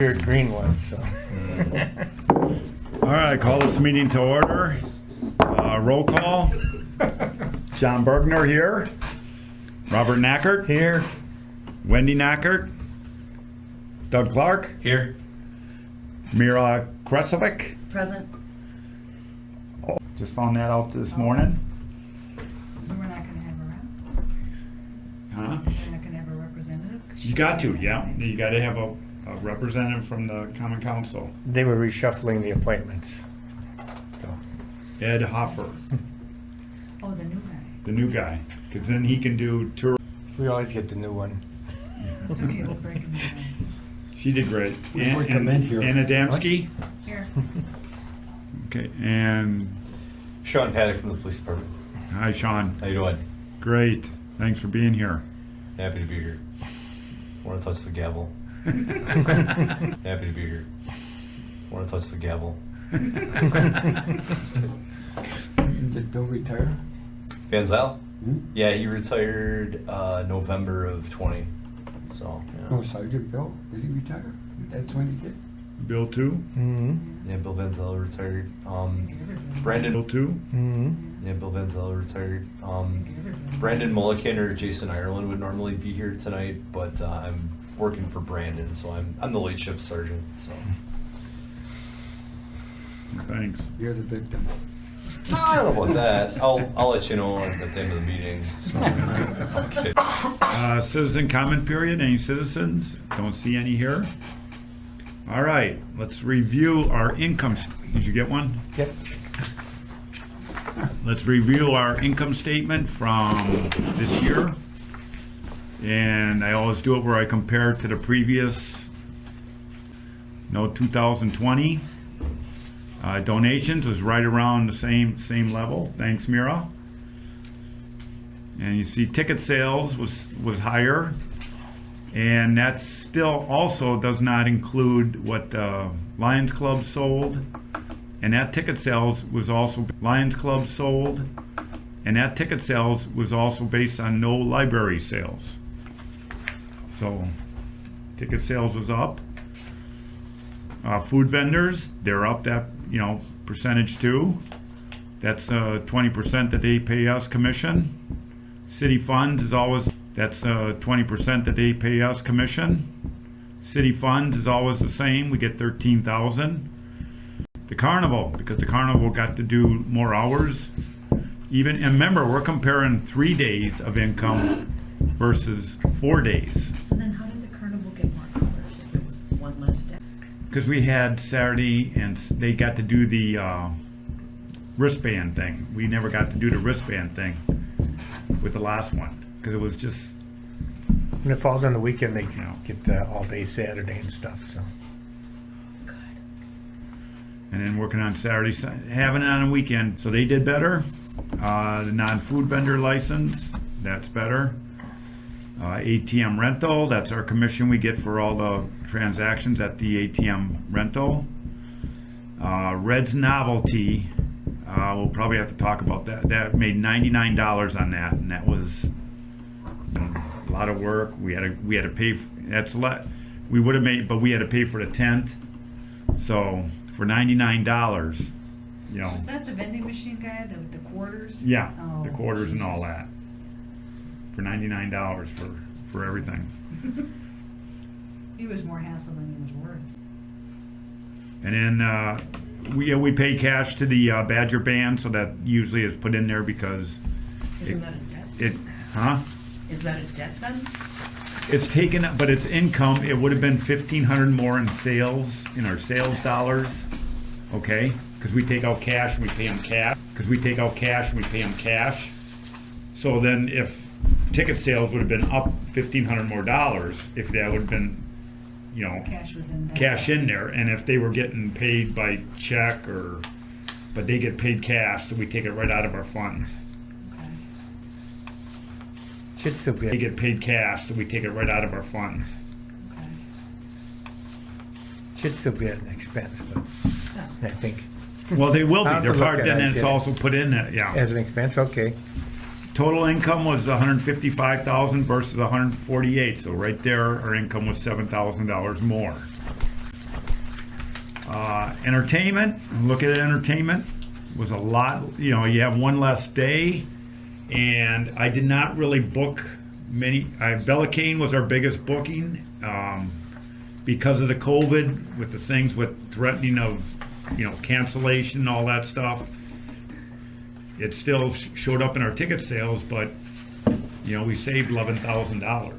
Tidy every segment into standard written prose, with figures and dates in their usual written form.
weird green ones, so. All right, I call this meeting to order. Roll call. John Bergner here. Robert Knackert. Here. Wendy Knackert. Doug Clark. Here. Mira Kresovic. Present. Just found that out this morning. So we're not going to have her out? Huh? We're not going to have a representative? You got to, yeah. You got to have a representative from the Common Council. They were reshuffling the appointments. So. Ed Hoffer, Oh, the new guy. the new guy. Because then he can do tour. We always get the new one. It's okay, we'll break him down. She did great. We come in here. Anna Adamski. Here. Okay, and Sean Paddock from the police department. hi, Sean. How you doing? Great. Thanks for being here. Happy to be here. Want to touch the gavel? Happy to be here. Want to touch the gavel? Did Bill retire? Van Zyl? Hmm? Yeah, he retired November of 20. So, yeah. Oh, Sergeant Bill, did he retire? That's when he did? Bill too. Mm-hmm. Yeah, Bill Van Zyl retired. Bill Brandon. too. Mm-hmm. Yeah, Bill Van Zyl retired. Brandon Mulliken or Jason Ireland would normally be here tonight, but I'm working for Brandon, so I'm the late shift sergeant. So Thanks. You're the victim. I don't know about that. I'll let you know at the end of the meeting. So, okay. Citizen comment period. Any citizens? Don't see any here. All right. Let's review our income. Did you get one? Yep. Let's review our income statement from this year. And I always do it where I compare it to the previous, 2020. Donations was right around the same level. Thanks, Mira. And you see ticket sales was higher. And that still also does not include what Lions Club sold. And that ticket sales was also Lions Club sold. And that ticket sales was also based on no library sales. So ticket sales was up. Food vendors, they're up that, percentage too. That's 20% that they pay us commission. City funds is always, that's 20% that they pay us commission. City funds is always the same. We get 13,000. The carnival, because the carnival got to do more hours. And remember, we're comparing 3 days of income versus 4 days. So then how did the carnival get more hours if it was one less day? Because we had Saturday and they got to do the wristband thing. We never got to do the wristband thing with the last one because it was just. When it falls on the weekend, they Yeah. get all day Saturday and stuff, so. Good. And then working on Saturday, having it on a weekend. So they did better. The non-food vendor license, that's better. ATM rental, that's our commission we get for all the transactions at the ATM rental. Red's Novelty, we'll probably have to talk about that. That made $99 on that, and that was a lot of work. We had to pay. That's a lot. We would have made, but we had to pay for the tent. So for $99, Is that the vending machine guy, the quarters? yeah, Oh, the quarters and all Jesus. that. For $99 for everything. He was more hassle than he was worth. And then we pay cash to the Badger Band, so that usually is put in there because Isn't that a debt? Is Is that a debt then? it's taken, but it's income. It would have been $1,500 more in sales, in our sales dollars, okay? Because we take out cash and we pay them cash. So then if ticket sales would have been up $1,500 more if that would have been, Cash was in there. cash in there, and if they were getting paid by check but they get paid cash, so we take it right out of our funds. Okay. Should still They be. get paid cash, so we take it right out of our funds. Okay. Should still be an expense, but I think. Well, they will be. I'll have They're to look part, at it. and then it's Yeah. also put in that, yeah. As an expense, okay. Total income was $155,000 versus $148,000. So right there, our income was $7,000 more. Entertainment, look at entertainment, was a lot, you know, you have one less day, and I did not really book many. Bella Cane was our biggest booking because of the COVID, with the things with threatening of, you know, cancellation and all that stuff. It still showed up in our ticket sales, but, you know, we saved $11,000.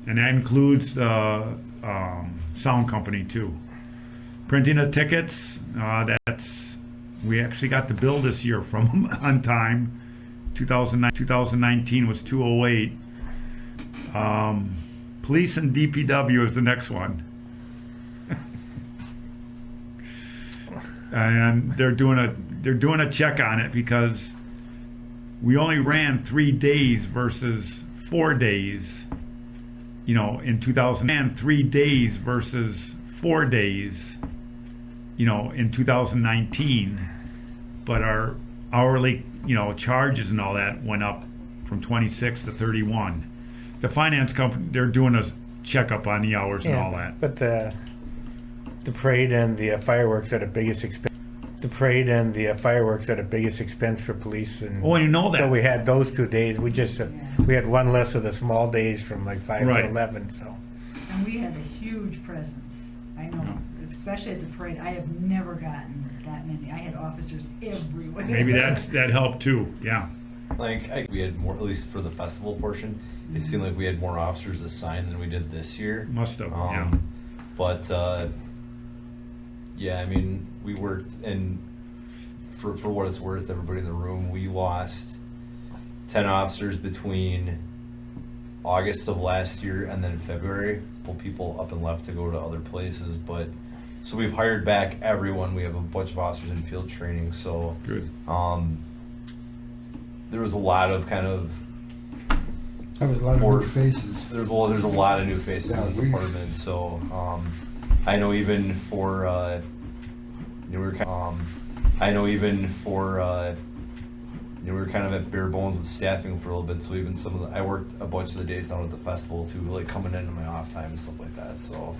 And that includes the sound company too. Printing of tickets, we actually got the bill this year from them on time. 2019 was 208. Police and DPW is the next one. And they're doing a check on it because we only ran 3 days versus 4 days, you know, in 3 days versus 4 days, you know, in 2019, but our hourly, you know, charges and all that went up from 26 to 31. The finance company, they're doing a checkup on the hours and all that. But the parade and the fireworks are the biggest expense. The parade and the fireworks are the biggest expense for police. And Oh, and you know that. so we had those 2 days. We just we had one less of the small days from like 5 Right. to 11. So And we had a huge presence. I know, especially at the parade. I have never gotten that many. I had officers everywhere. Maybe that helped too. Yeah. We had more, at least for the festival portion, it seemed like we had more officers assigned than we did this year. Must have. Yeah. But, yeah, I mean, we worked, and for what it's worth, everybody in the room, we lost 10 officers between August of last year and then February. People up and left to go to other places, but so we've hired back everyone. We have a bunch of officers in field training, so Good. there was a lot of kind of That was a lot of new faces. there's a lot of new faces Yeah, in the department. So I know even for we were kind of at bare bones with staffing for a little bit. So even I worked a bunch of the days down at the festival too, like coming into my off time and stuff like that. So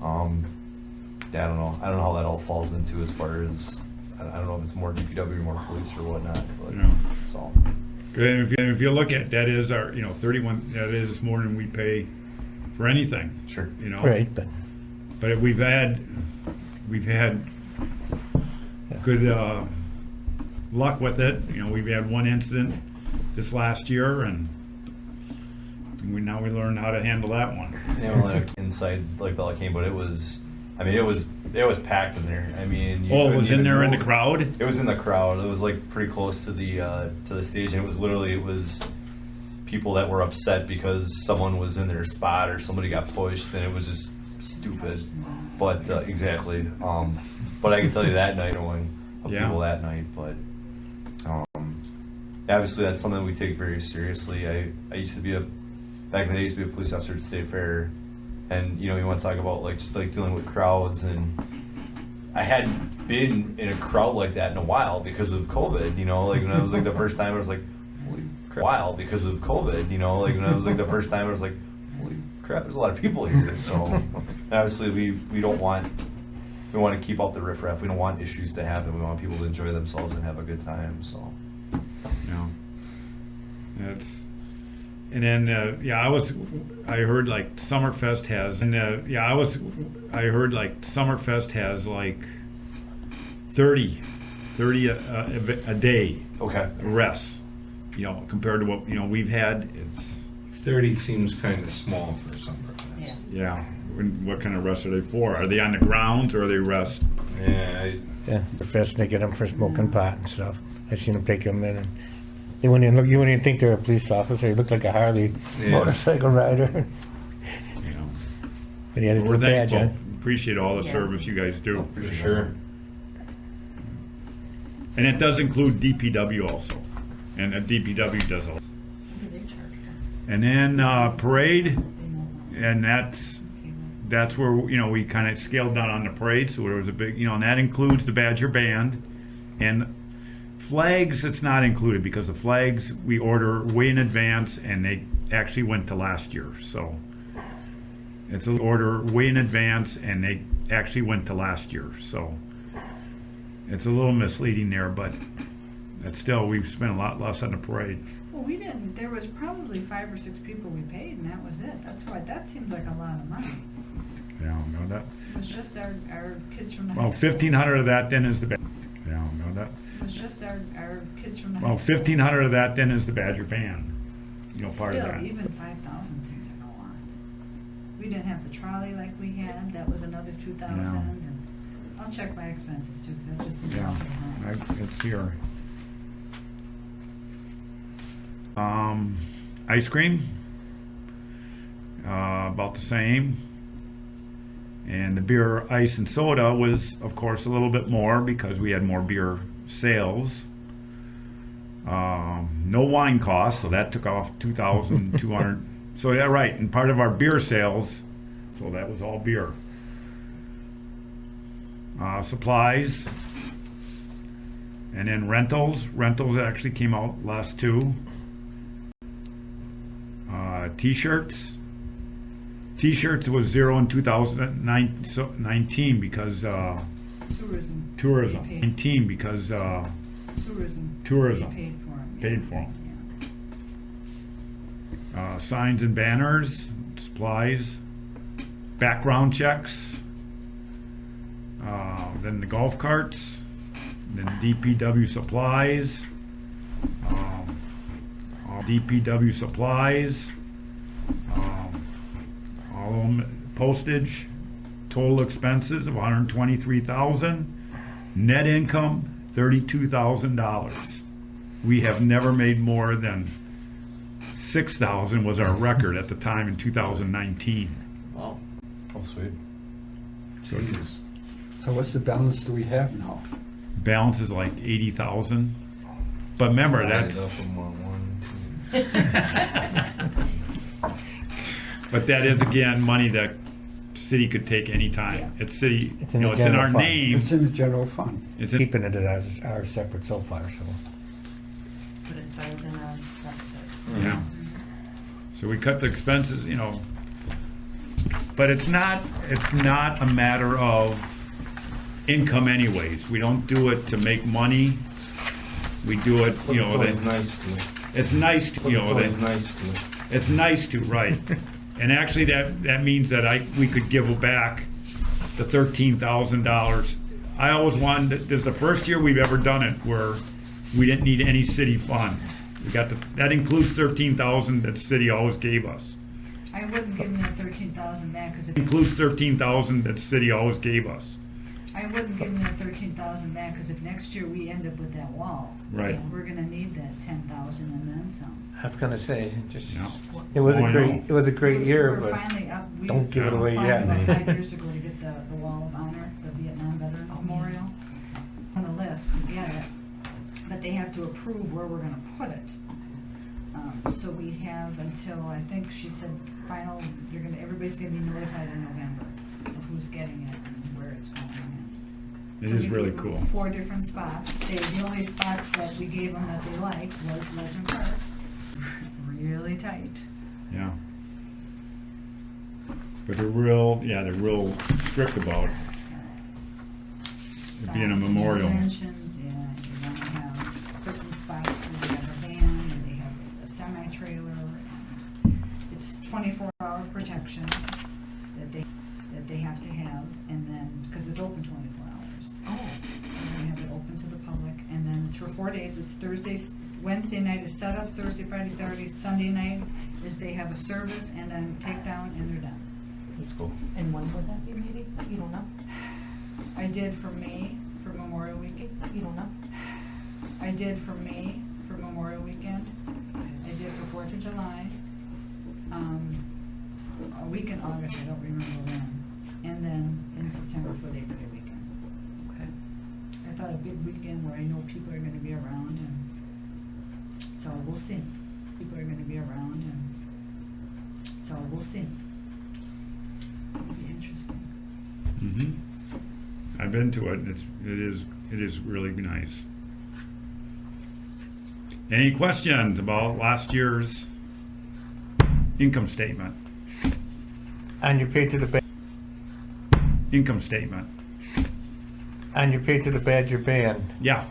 yeah, I don't know how that all falls into as far as I don't know if it's more DPW or more police or whatnot. But Yeah. so. Good. And if you look at that, is our, you know, 31. That is more than we pay for anything. Sure. You know. right, but But we've had good luck with it. You know, we've had one incident this last year, and now we learned how to handle that one. Yeah, well, like inside like Bella Cane, but it was packed in there. I mean, you Oh, it couldn't was in even there in the move. crowd? It was in the crowd. It was like pretty close to the stage, and it was people that were upset because someone was in their spot or somebody got pushed, and it was just stupid. But exactly. But I can tell you that night, knowing of Yeah. people that night, but obviously that's something we take very seriously. I used to be back in the day, I used to be a police officer at State Fair, and you know, you want to talk about like just like dealing with crowds, and I hadn't been in a crowd like that in a while because of COVID. You know, like when I was like the first time, I was like, holy crap! While because of COVID. You know, like when I was like the first time, I was like, holy crap! There's a lot of people here. So obviously we don't want. We want to keep out the riffraff. We don't want issues to happen. We want people to enjoy themselves and have a good time. So, Yeah. And then I heard like Summerfest has, I heard like Summerfest has like 30 a day okay. arrests, you know, compared to what, you know, we've had. It's 30 seems kind of small for summer. Yeah. yeah. What kind of arrests are they for? Are they on the grounds or are they arrests? Yeah, yeah, the fest, they get them for smoking pot and stuff. I've seen them take them in, and you wouldn't even think they're a police officer. He looked like a Harley motorcycle rider. You know, But he had his we're little badge thankful. on. Appreciate all the Yeah. service you guys do. For sure. And it does include DPW also. And DPW does a lot. What do they charge for? And then parade, They won't know. and that's where, you know, we kind of scaled down on the parade, so there was a big, you know, and that includes the Badger Band. And flags, it's not included because the flags we order way in advance, and they actually went to last year. So It's an order way in advance, and they actually went to last year, so it's a little misleading there, but that's still, we've spent a lot less on the parade. Well, we didn't, there was probably 5 or 6 people we paid, and that was it. That's why, that seems like a lot of money. Yeah, no, that, It was just our kids from the well, high school. 1,500 of that then is the, yeah, no, that, It was just our kids from the well, high school. 1,500 of that then is the Badger Band, part of that. Still, even 5,000 seems like a lot. We didn't have the trolley like we had, that was another 2,000, Yeah. and I'll check my expenses too, because that just seems Yeah, awfully high. it's here. Ice cream, about the same. And the beer, ice, and soda was, of course, a little bit more because we had more beer sales. No wine costs, so that took off 2,200. So yeah, right, and part of our beer sales, so that was all beer. Supplies, and then rentals actually came out last too. T-shirts was 0 in 2019 because tourism. 19 because tourism Paid for 'em, yeah. paid for 'em. Yeah. Signs and banners, supplies, background checks, then the golf carts, then DPW supplies, DPW supplies, all of them, postage, total expenses of $123,000, net income $32,000. We have never made more than $6,000 was our record at the time in 2019. Wow. Oh, sweet. So Jesus. So what's the balance do we have now? balance is like 80,000. But remember, Added that's, up in one, but that is again money that city could take anytime. Yeah. It's city, It's you in know, the it's in general our fund. name. It's in the general fund. It's in, Keeping it as our separate so far, so. But it's better than a deficit. yeah. So we cut the expenses, you know. But it's not a matter of income anyways. We don't do it to make money. We do it, you know, It's always that, nice to. it's nice to, you It's know, always that, nice to. it's nice to, right. And actually that means that we could give back the $13,000. I always wanted, this is the first year we've ever done it where we didn't need any city funds. We got that includes $13,000 that the city always gave us. I wouldn't give them that 13,000 back, because if, Includes $13,000 that the city always gave us. I wouldn't give them that 13,000 back, because if next year we end up with that wall, Right. we're gonna need that 10,000 and then some. I was gonna say, just, Yeah. it was Oh, I a know. great year, We're but finally up. We don't give it away applied yet. about 5 years ago to get the Wall of Honor, the Vietnam Veteran Memorial, on the list to get it, but they have to approve where we're gonna put it. So we have until, I think she said, everybody's gonna be notified in November of who's getting it and where it's going. It So is we really gave them cool. 4 different spots. The only spot that we gave them that they liked was Legend Park. Really tight. Yeah. But they're real strict about it being a Signs and memorial. dimensions, yeah, you wanna have certain spots where they have a van and they have a semi-trailer. And it's 24-hour protection that they have to have, and then, because it's open 24 hours. Oh. We're gonna have it open to the public, and then it's for 4 days. It's Wednesday night is set up, Thursday, Friday, Saturday, Sunday night is they have a service and then takedown and they're done. That's cool. And when would that be, maybe? You don't know? I did for May, for Memorial Weekend. You don't know? I did for May, for Memorial Weekend. I did for 4th of July. A week in August, I don't remember when. And then in September for Labor Day weekend. Okay. I thought a big weekend where I know people are gonna be around, and so we'll see. People are gonna be around, and so we'll see. It'll be interesting. Mhm. I've been to it. It is really nice. Any questions about last year's income statement? On your pay to the income statement. on your pay to the Badger Band, Yeah,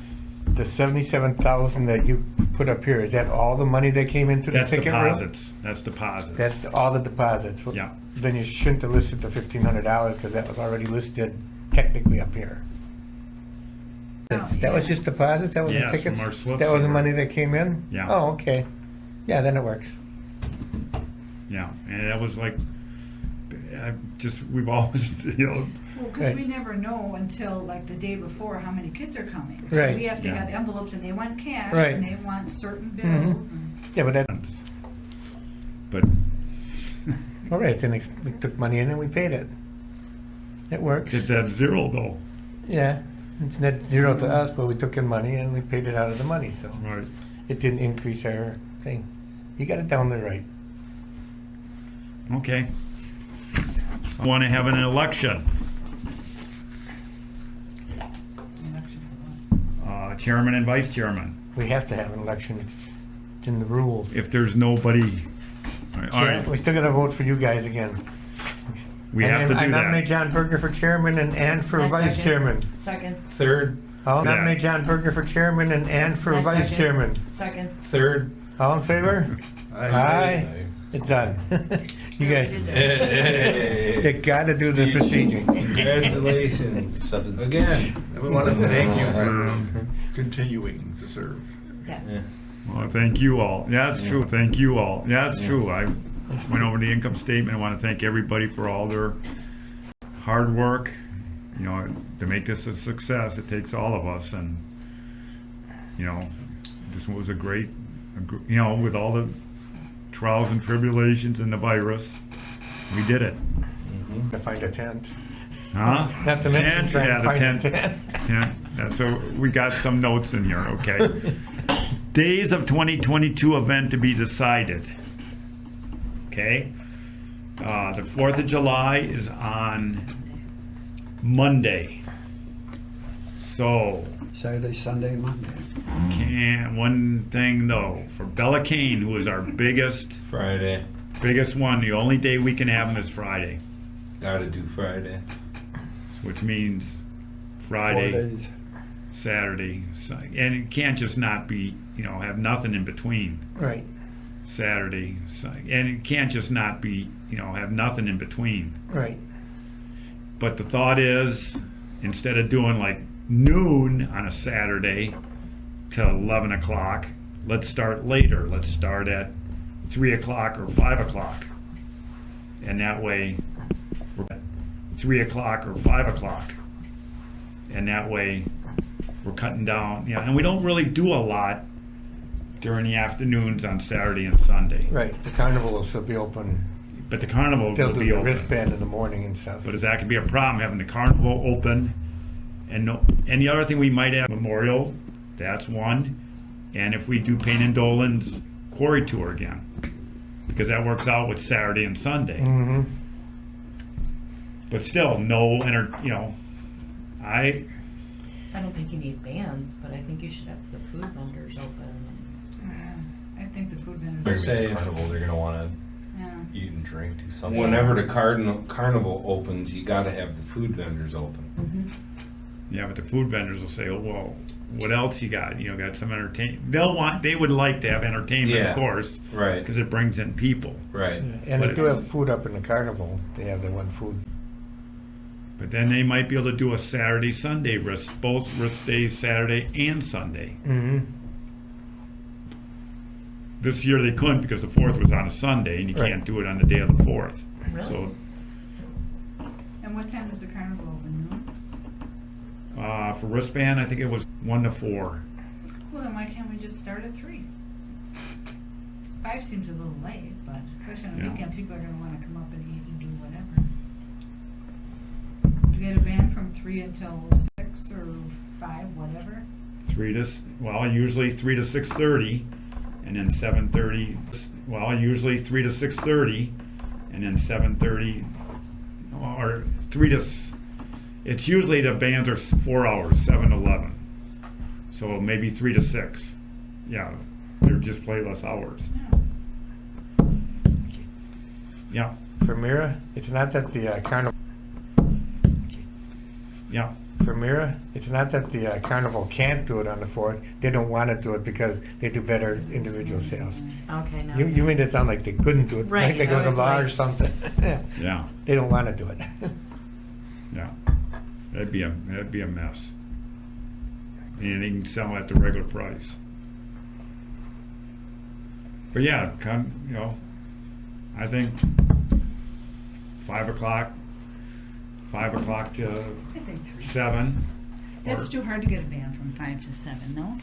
the 77,000 that you put up here, is that all the money that came into the that's ticket room? deposits. That's deposits. That's all the deposits. Yeah. Then you shouldn't have listed the $1,500 because that was already listed technically up here. That was just deposit? That was the Yes, from tickets? our slips That was the here. money that came in? Yeah. Oh, okay. Yeah, then it works. Yeah, and that was like, we've always, Well, because Right. we never know until like the day before how many kids are coming. Right. So we have to Yeah. have envelopes and they want cash Right. and they want certain Mhm. bills. And Yeah, but that, but all right, then we took money in and we paid it. It works. did that zero though. Yeah, it's net zero to us, but we took in money and we paid it out of the money, so Right. it didn't increase our thing. You got it down there right. Okay. I want to have an election. election for what? Chairman and vice chairman. We have to have an election. It's in the rules. If there's nobody, all right, We still gotta vote for you guys again. we have to I do nominate that. John Berger for chairman and Ann for I vice second. chairman. Second, Third, I'll Yeah. nominate John Berger for chairman and Ann for I vice second. chairman. second. third. All in favor? Aye. It's done. You guys, Hey. you gotta do the procedure. Congratulations. Acceptance. Again. We want to thank you for continuing to serve. Yes. Well, thank you all. Yeah, that's true. Thank you all. Yeah, that's true. I went over the income statement. I want to thank everybody for all their hard work. You know, to make this a success, it takes all of us. And, you know, this was a great, you know, with all the trials and tribulations and the virus, we did it. To find a tent. Huh? Not to mention Tent? trying Yeah, to the find a tent. tent. Yeah, that's so we got some notes in here, okay. Days of 2022 event to be decided. Okay? The 4th of July is on Monday. So, Saturday, Sunday, Monday. one thing though, for Bella Kane, who is our biggest one, the only day we can have them is Friday, Gotta do Friday. which means 4 Friday, days. Saturday, and it can't just not be, you know, have nothing in between. Right, Saturday, and it can't just not be, you know, have nothing in between. right. But the thought is, instead of doing like noon on a Saturday till 11 o'clock, let's start later. Let's start at 3 o'clock or 5 o'clock. And that way, we're at 3 o'clock or 5 o'clock. And that way, we're cutting down, you know, and we don't really do a lot during the afternoons on Saturday and Sunday. Right, the carnival will still be open. But the carnival They'll will do be the open. wristband in the morning and stuff. But is that could be a problem, having the carnival open? And the other thing we might have, Memorial, that's one. And if we do Payne and Dolan's quarry tour again, because that works out with Saturday and Sunday. Mm-hmm. But still, you know, I don't think you need bands, but I think you should have the food vendors open. I think the food vendors. They're Say- gonna be carnival. They're gonna want to Yeah. eat and drink, do something. Whenever the carnival opens, you gotta have the food vendors open. yeah, but the food vendors will say, oh, well, what else you got? You know, got some entertainment. They would like to have entertainment, Yeah. of course, Right, because it brings in people. right. And But they do it's- have food up in the carnival. They have their one food. But then they might be able to do a Saturday, Sunday both wrist days, Saturday and Sunday. Mm-hmm. This year they couldn't because the 4th was on a Sunday and you Right. can't do it on the day of the 4th. Really? So, And what time does the carnival open? Noon? for wristband, I think it was 1 to 4. Well, then why can't we just start at 3? 5 seems a little late, but especially on a Yeah. weekend, people are gonna wanna come up and eat and do whatever. Do you get a band from 3 until 6 or 5, whatever? Usually 3 to 6:30, and then 7:30. Usually 3 to 6:30, and then 7:30, or 3 to. It's usually the bands are 4 hours, 7 to 11. So maybe 3 to 6. Yeah, they're just play less hours. Yeah. Yeah. For Mira, it's not that the carnival. Yeah. For Mira, it's not that the carnival can't do it on the 4th. They don't want to do it because they do better individual sales. Okay, no. You made it sound like they couldn't do it, Right, like there was I a was law or like- something. Yeah. They don't want to do it. Yeah. That'd be a mess. And they can sell at the regular price. But yeah, I think 5 o'clock to I think 3. 7. It's too hard to get a band from 5 to 7, no?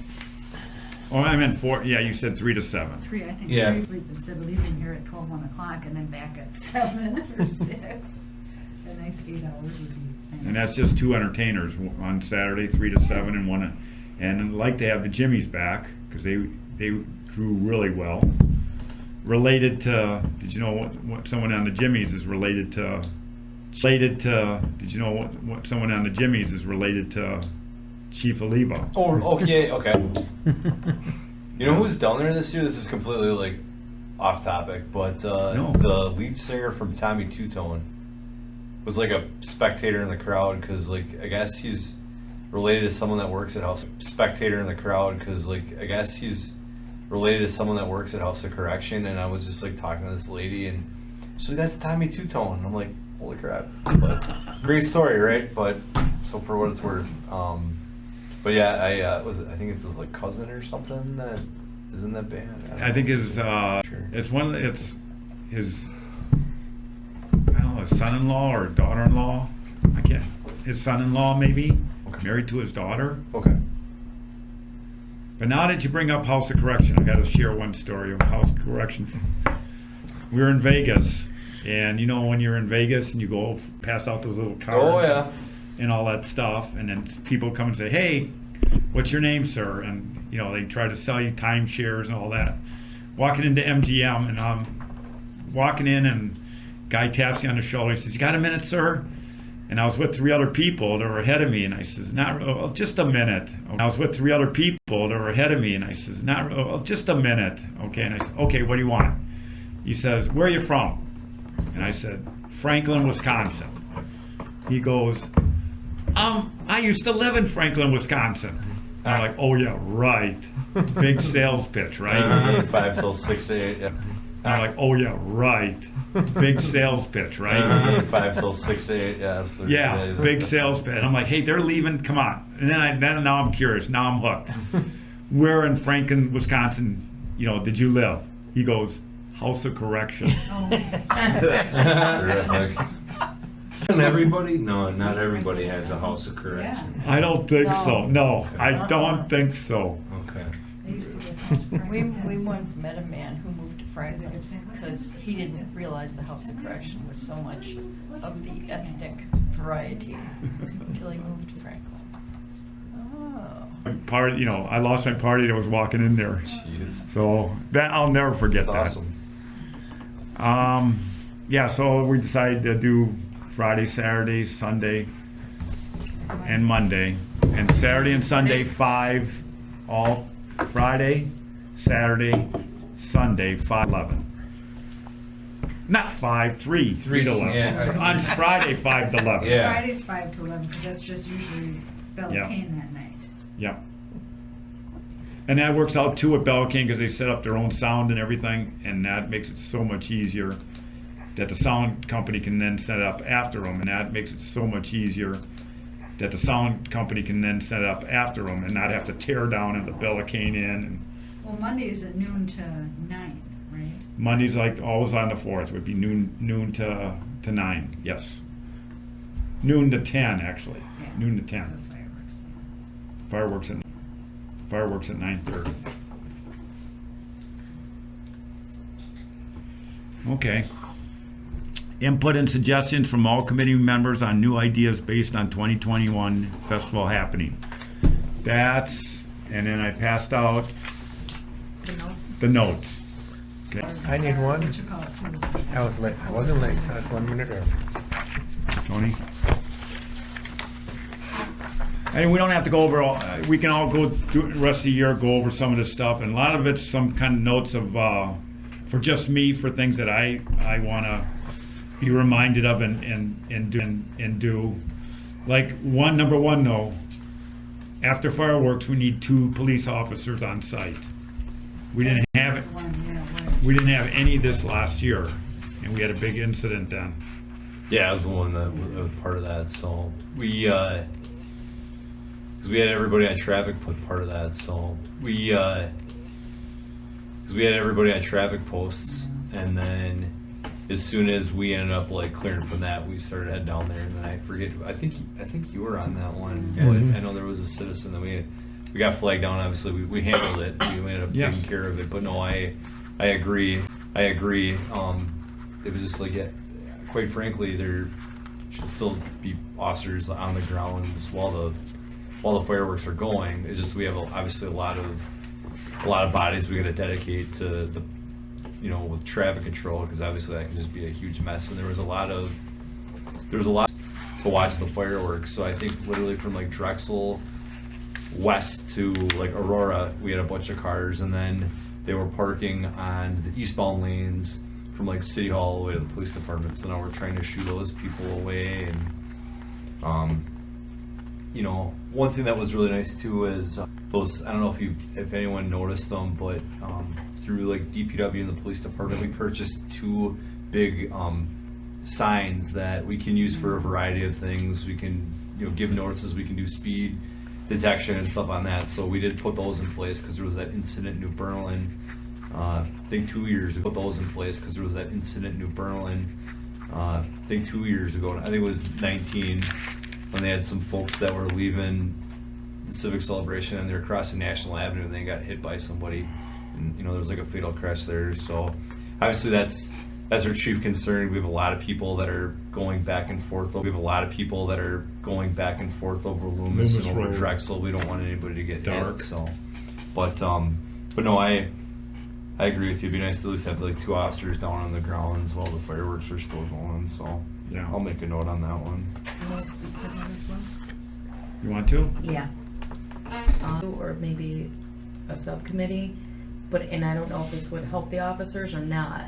Oh, I meant 4. Yeah, you said 3 to 7. 3, I think Yeah. 3 sleep instead of leaving here at 12, 1 o'clock and then back at 7 or 6. A nice 8 hours would be nice. And that's just 2 entertainers on Saturday, 3 to 7, and one. And I'd like to have the Jimmies back because they drew really well. Related to, did you know what someone on the Jimmies is related to? Did you know what someone on the Jimmies is related to Chief Oliva? Oh, okay, okay. You know who's down there this year? This is completely like off topic, but No. the lead singer from Tommy Two Tone was like a spectator in the crowd because, like, I guess he's related to someone that works at House. Spectator in the crowd because, like, I guess he's related to someone that works at House of Correction, and I was just like talking to this lady, and she's like, "That's Tommy Two Tone." I'm like, "Holy crap!" But great story, right? But so for what it's worth, but yeah, I think it's his like cousin or something that is in that band. I think his Sure. it's his I don't know, his son-in-law or daughter-in-law. I can't. His son-in-law maybe Okay. married to his daughter. Okay. But now that you bring up House of Correction, I got to share one story of House of Correction. We were in Vegas, and you know when you're in Vegas and you go pass out those little cards Oh yeah. and all that stuff, and then people come and say, "Hey, what's your name, sir?" And you know they try to sell you timeshares and all that. Walking into MGM, and I'm walking in, and guy taps you on the shoulder. He says, "You got a minute, sir?" And I was with 3 other people that were ahead of me, and I says, "Not well, just a minute." I was with 3 other people that were ahead of me, and I says, "Not well, just a minute." Okay, and I said, "Okay, what do you want?" He says, "Where are you from?" And I said, "Franklin, Wisconsin." He goes, I used to live in Franklin, Wisconsin." I'm like, "Oh yeah, right." Big sales pitch, right? 5 till 6 8. Yeah. I'm like, "Oh yeah, right." Big sales pitch, right? 5 till 6 8. Yeah. So, Yeah, big sales pitch. And I'm like, "Hey, they're leaving. Come on." And then now I'm curious. Now I'm hooked. Where in Franklin, Wisconsin, did you live? He goes, "House of Correction." Terrific. And everybody? No, not everybody has a house of correction. I don't think No. so. No, I don't think so. Okay. They used to get house We parties. once met a man who moved to Franklin because he didn't realize the House of Correction was so much of the ethnic variety until he moved to Franklin. Oh. I lost my party that was walking in there. Jeez. So that I'll never forget That's that. awesome. Yeah, so we decided to do Friday, Saturday, Sunday, and Monday. And Saturday and Sunday, 5, all Friday, Saturday, Sunday, 5-11. Not 5, 3 to 11. Yeah. On Friday, 5 to 11. Yeah. Friday's 5 to 11, because that's just usually Bella Yeah. Cane that night. Yeah. And that works out too at Bell King because they set up their own sound and everything, and that makes it so much easier that the sound company can then set up after them, and that makes it so much easier that the sound company can then set up after them and not have to tear down and the Bella Cane in. And Well, Monday is at noon to 9, right? Monday's like always on the 4th would be noon to 9. Yes. Noon to 10 actually. Yeah. Noon to 10. So fireworks. Fireworks at 9:30. Okay. Input and suggestions from all committee members on new ideas based on 2021 festival happening. And then I passed out The notes. the notes. Okay. I need one. What you call it, too. I was late. I wasn't late. I was 1 minute early. Tony? And we don't have to go over all, we can all go through the rest of the year, go over some of this stuff, and a lot of it's some kind of notes of, for just me, for things that I want to be reminded of and do. Like number one though, after fireworks, we need 2 police officers on site. We didn't have it. We didn't have any this last year, and we had a big incident then. Yeah, I was the one that was part of that. So we, because we had everybody on traffic put part of that. So we, because we had everybody on traffic posts, and then as soon as we ended up like clearing from that, we started heading down there. And then I forget. I think you were on that one. Mhm. But I know there was a citizen that we got flagged down. Obviously, we handled it. We ended up Yes. taking care of it. But no, I agree. It was just like, quite frankly, there should still be officers on the grounds while the fireworks are going. It's just we have obviously a lot of bodies we got to dedicate to the, with traffic control, because obviously that can just be a huge mess. And there was a lot to watch the fireworks. So I think literally from like Drexel west to like Aurora, we had a bunch of cars, and then they were parking on the eastbound lanes from like City Hall all the way to the police department. So now we're trying to shoo those people away. And one thing that was really nice too is those, I don't know if anyone noticed them, but through like DPW and the police department, we purchased 2 big signs that we can use for a variety of things. We can give notices, we can do speed detection and stuff on that. So we did put those in place because there was that incident in New Berlin. I think 2 years ago. Put those in place because there was that incident in New Berlin. I think 2 years ago. I think it was 19 when they had some folks that were leaving the Civic celebration and they were crossing National Avenue and they got hit by somebody, and there was like a fatal crash there. So obviously that's our chief concern. We have a lot of people that are going back and forth. We have a lot of people that are going back and forth over Loomis and over Road. Drexel. We don't want anybody to get Dark. hit. So, but no, I agree with you. It'd be nice to at least have like 2 officers down on the grounds while the fireworks are still going. So Yeah. I'll make a note on that one. You want to speak to that as well? You want to? Yeah. Or maybe a subcommittee, and I don't know if this would help the officers or not,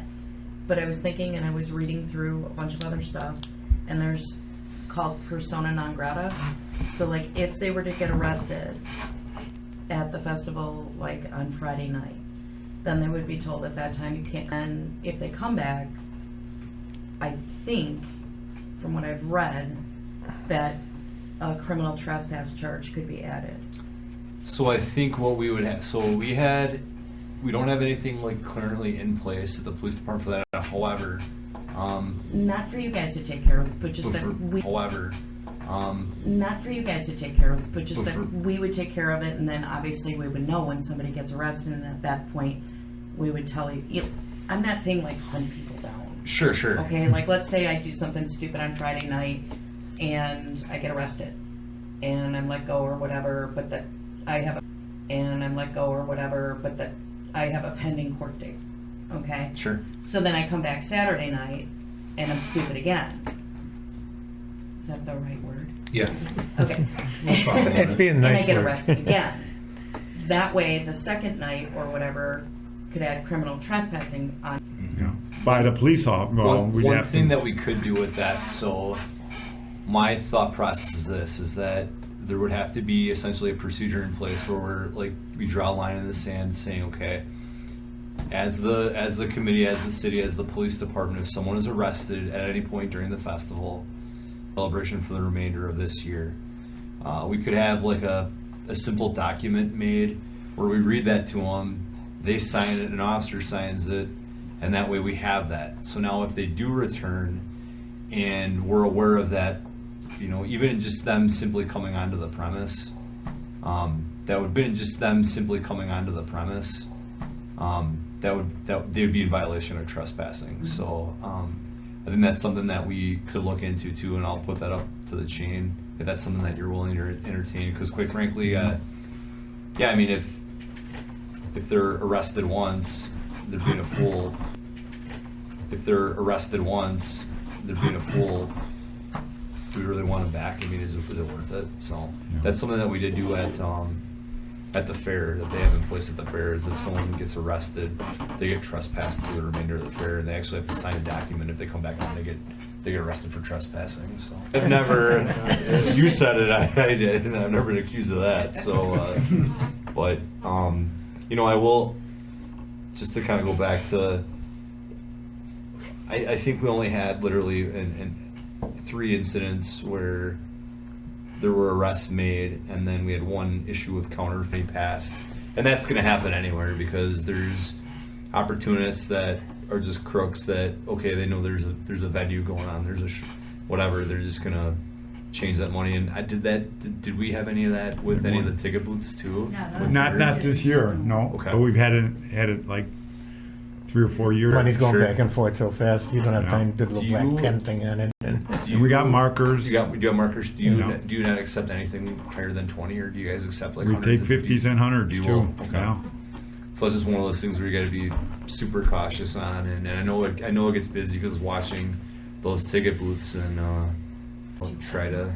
but I was thinking, and I was reading through a bunch of other stuff, and there's called persona non grata. So like if they were to get arrested at the festival like on Friday night, then they would be told at that time you can't. And if they come back, I think, from what I've read, that a criminal trespass charge could be added. So I think what we would have, we don't have anything like currently in place at the police department for that. However, Not for you guys to take care of, but just that we. however, Not for you guys to take care of, but just But that for- we would take care of it, and then obviously we would know when somebody gets arrested, and at that point, we would tell you. I'm not saying like hunt people down. sure. Okay, like let's say I do something stupid on Friday night, and I get arrested, and I'm let go or whatever, but that I have, I have a pending court date. Okay. Sure. So then I come back Saturday night, and I'm stupid again. Is that the right word? Yeah. Okay. It's being And I nice get word. arrested again. That way, the second night or whatever could add criminal trespassing on. Yeah. By the police officer. Well, we'd one have thing to. that we could do with that, so my thought process is this, is that there would have to be essentially a procedure in place where we draw a line in the sand saying, okay, as the committee, as the city, as the police department, if someone is arrested at any point during the festival celebration for the remainder of this year, we could have like a simple document made where we read that to them, they sign it, an officer signs it, and that way we have that. So now if they do return and we're aware of that, even just them simply coming onto the premise, that would be just them simply coming onto the premise, they would be in violation of trespassing. So I think that's something that we could look into too, and I'll put that up to the chain if that's something that you're willing to entertain. Because quite frankly, I mean, if they're arrested once, they're being a fool. If they're arrested once, they're being a fool. Do we really want them back? I mean, is it worth it? So that's something that we did do at at the fair that they have in place at the fair is if someone gets arrested, they get trespassed through the remainder of the fair, and they actually have to sign a document if they come back on. They get arrested for trespassing. So I've never. You said it. I did, and I've never been accused of that. So, but you know, I will. Just to kind of go back to. I think we only had literally in 3 incidents where there were arrests made, and then we had 1 issue with counterfeit passed, and that's going to happen anywhere because there's opportunists that are just crooks that okay, they know there's a venue going on, there's a whatever, they're just going to change that money. And did we have any of that with any of the ticket booths too? No, Not this year, no. Okay. But we've had it like 3 or 4 years. Money's going Sure. back and forth so fast, you don't have Yeah. time to do the Do little you- black pen thing on it. And And we got markers. You got markers. Do you Yeah. do you not accept anything higher than 20, or do you guys accept like We hundreds take and 50s and 100s You too. will? Okay. Yeah. So it's just one of those things where you got to be super cautious on, and I know it gets busy because watching those ticket booths and try to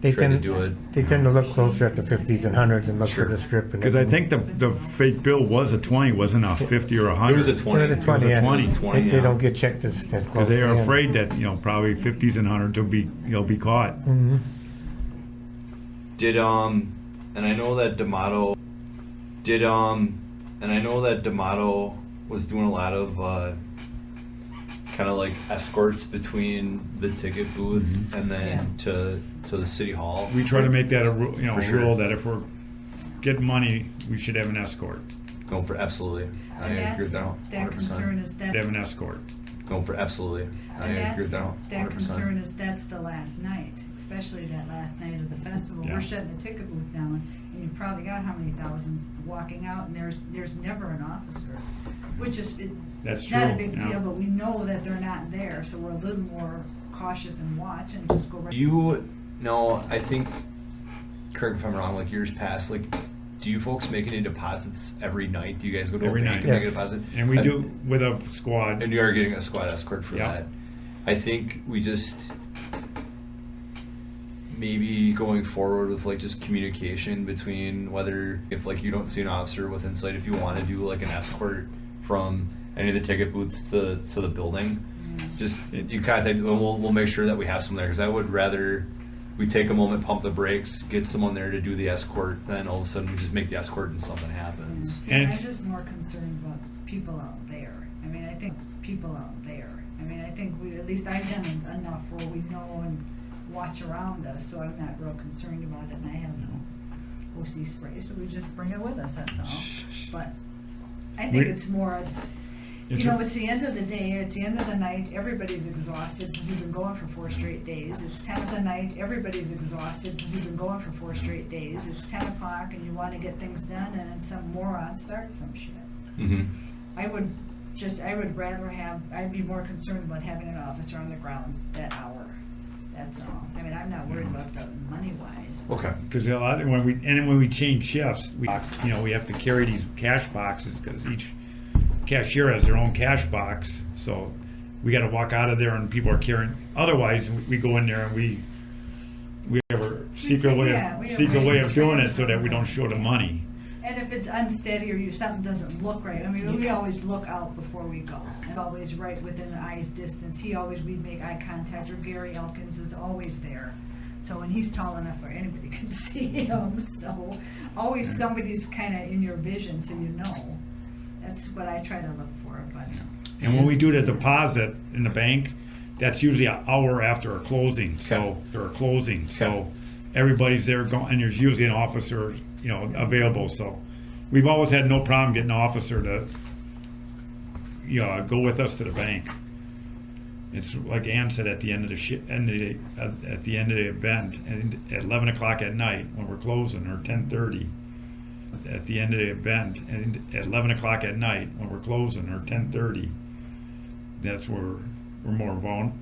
they try to tend, do it. they tend to look closer at the 50s and 100s and look Sure. for the strip. Because I think the fake bill was a 20, wasn't a 50 or a 100. It was a 20. They're the 20, It was a yeah. 20. 20, They yeah. don't get checked as close. Because they are afraid that, probably 50s and 100s will be caught. Hmm. Did and I know that D'Amato was doing a lot of kind of like escorts between the ticket booth and then to the city hall. We try to make that a For sure. rule that if we're getting money, we should have an escort. Going for absolutely. I And agree with that. that 100%. concern is that. Have an escort. Going for absolutely. I And agree with that. that 100%. concern is that's the last night, especially that last night of the festival. Yeah. We're shutting the ticket booth down, and you probably got how many thousands walking out, and there's never an officer, which is That's not a true, big yeah. deal, but we know that they're not there, so we're a little more cautious and watch and just go right. Do you know? I think. Correct me if I'm wrong. Like years past, like. Do you folks make any deposits every night? Do you guys go to Every a bank night. and make a Yes. deposit? And we do with a squad. And you are getting a squad escort for Yeah. that. I think we just maybe going forward with like just communication between whether if like you don't see an officer with insight, if you want to do like an escort from any of the ticket booths to the building, just you contact and we'll make sure that we have someone there, because I would rather we take a moment, pump the brakes, get someone there to do the escort, then all of a sudden we just make the escort and something happens. See, And I'm it's- just more concerned about people out there. I mean, I think people out there. I mean, I think at least I've done enough where we know and watch around us, so I'm not real concerned about it, and I have no OC spray, so we just bring it with us, that's all. But I think We- it's more, It's you know, a- it's the end of the day, it's the end of the night, everybody's exhausted because we've been going for 4 straight days. It's 10 of the night, everybody's exhausted because we've been going for 4 straight days. It's 10 o'clock and you want to get things done, and then some moron starts some shit. Mm-hmm. I would rather I'd be more concerned about having an officer on the grounds that hour. That's all. I mean, I'm not worried about the money wise. Okay. Because a lot when we change shifts, we have to carry these cash boxes because each cashier has their own cash box. So we got to walk out of there and people are carrying. Otherwise, we go in there and we have a secret way of doing it so that we don't show the money. And if it's unsteady or something doesn't look right, I mean, we always look out before we go. And always right within the eye's distance. We'd make eye contact, or Gary Elkins is always there. So when he's tall enough where anybody can see him, so always somebody's kind of in your vision so you know. That's what I try to look for, but. And when we do the deposit in the bank, that's usually an hour after a closing. So So everybody's there going, and there's usually an officer, available. So we've always had no problem getting an officer to, go with us to the bank. It's like Ann said at the end of at the end of the event, and at 11 o'clock at night when we're closing, or 10:30. At the end of the event, and at 11 o'clock at night when we're closing, or 10:30, that's where we're more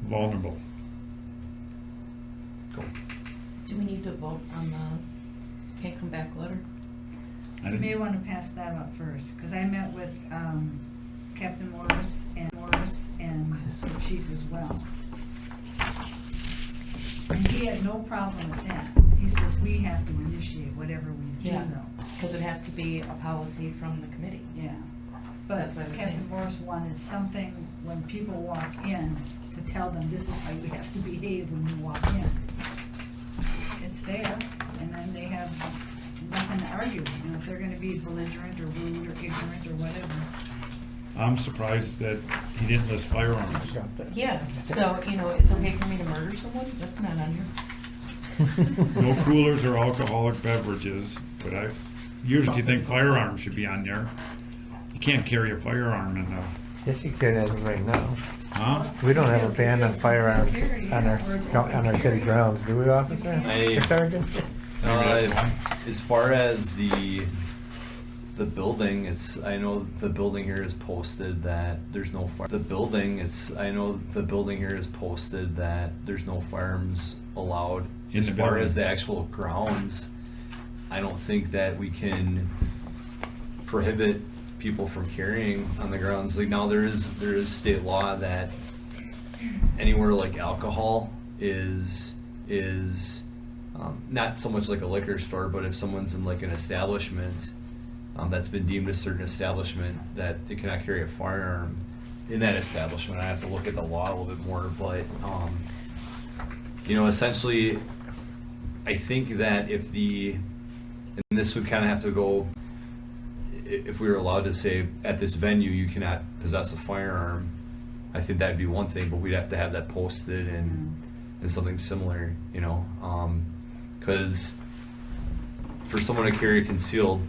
vulnerable. Do we need to vote on the can't come back letter? You may want to pass that up first, because I met with Captain Morris and the chief as well. And he had no problem with that. He says we have to initiate whatever we do Yeah. though. because it has to be a policy from the committee. Yeah. But That's what I was Captain saying. Morris wanted something when people walk in to tell them this is how you have to behave when you walk in. It's there, and then they have nothing to argue. You know, if they're gonna be belligerent or rude or ignorant or whatever. I'm surprised that he didn't list firearms. Yeah, so, you know, it's okay for me to murder someone? That's not on here. No coolers or alcoholic beverages, but I usually think firearms should be on there. You can't carry a firearm in the, Yes, you can as of right now. huh? We don't have a ban on firearms on our city grounds, do we, officer? Sergeant? As far as the building, I know the building here is posted that there's no I know the building here is posted that there's no firearms allowed. In As the far building. as the actual grounds, I don't think that we can prohibit people from carrying on the grounds. Like now there is state law that anywhere like alcohol is not so much like a liquor store, but if someone's in like an establishment that's been deemed a certain establishment, that they cannot carry a firearm in that establishment. I have to look at the law a little bit more, but you know, essentially, I think that and this would kind of have to go, if we were allowed to say at this venue you cannot possess a firearm, I think that'd be one thing, but we'd have to have that posted and something similar, you know, because for someone to carry concealed,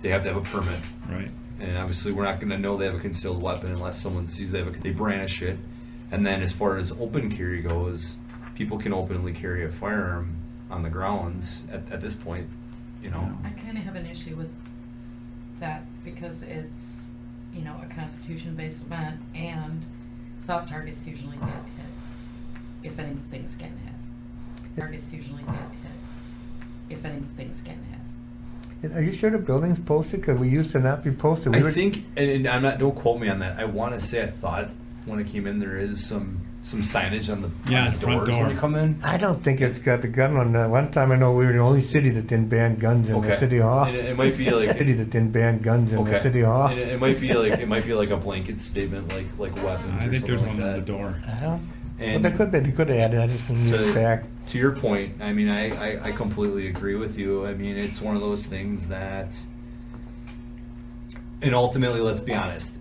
they have to have a permit. Right. And obviously, we're not going to know they have a concealed weapon unless someone sees they brandish it. And then, as far as open carry goes, people can openly carry a firearm on the grounds at this point. You know, I kind of have an issue with that because it's, you know, a Constitution-based event, and soft targets usually get hit if anything's getting hit. Targets usually get hit if anything's getting hit. Are you sure the building's posted? Because we used to not be posted. I think, and I'm not. Don't quote me on that. I want to say I thought when I came in there is some signage on the Yeah, the front doors door. when you come in. I don't think it's got the gun on that. One time I know we were the only city that didn't ban guns in the city hall. And it might be like City that didn't ban guns in the city hall. And it might be like a blanket statement, like weapons. I or think there's something one like on the that. door. Well, And they could have added. I just need it back. to your point, I mean, I completely agree with you. I mean, it's one of those things that, and ultimately, let's be honest,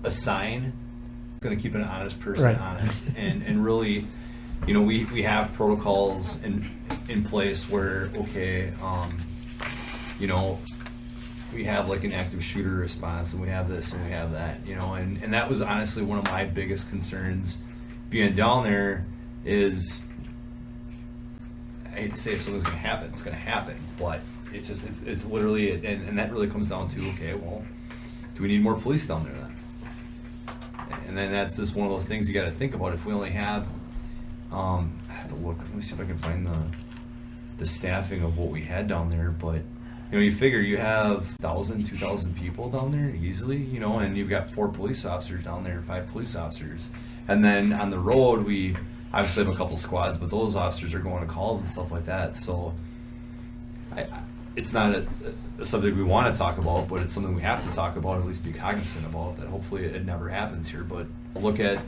a sign is going to keep an honest person Right. honest, and really, you know, we have protocols in place where, okay, you know, we have like an active shooter response, and we have this and we have that, you know, and that was honestly one of my biggest concerns being down there is, I hate to say if something's going to happen, it's going to happen, but it's just, it's literally, and that really comes down to, okay, well, do we need more police down there then? And then that's just one of those things you got to think about. If we only have, I have to look, let me see if I can find the staffing of what we had down there, but you know, you figure you have 1,000, 2,000 people down there easily, you know, and you've got 4 police officers down there, 5 police officers. And then on the road, we obviously have a couple squads, but those officers are going to calls and stuff like that. So it's not a subject we want to talk about, but it's something we have to talk about, at least be cognizant about, that hopefully it never happens here. But look at,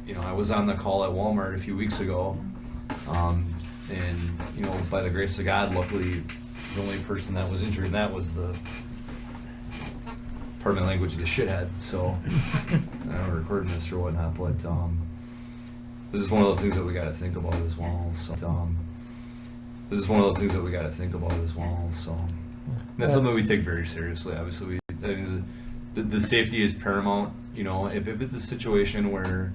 you know, I was on the call at Walmart a few weeks ago, and, you know, by the grace of God, luckily, the only person that was injured in that was the, pardon my language, the shithead. So I don't recording this or whatnot, but this is one of those things that we got to think about as well. So this is one of those things that we got to think about as well. So and that's something we take very seriously. Obviously, I mean, the safety is paramount. You know, if it's a situation where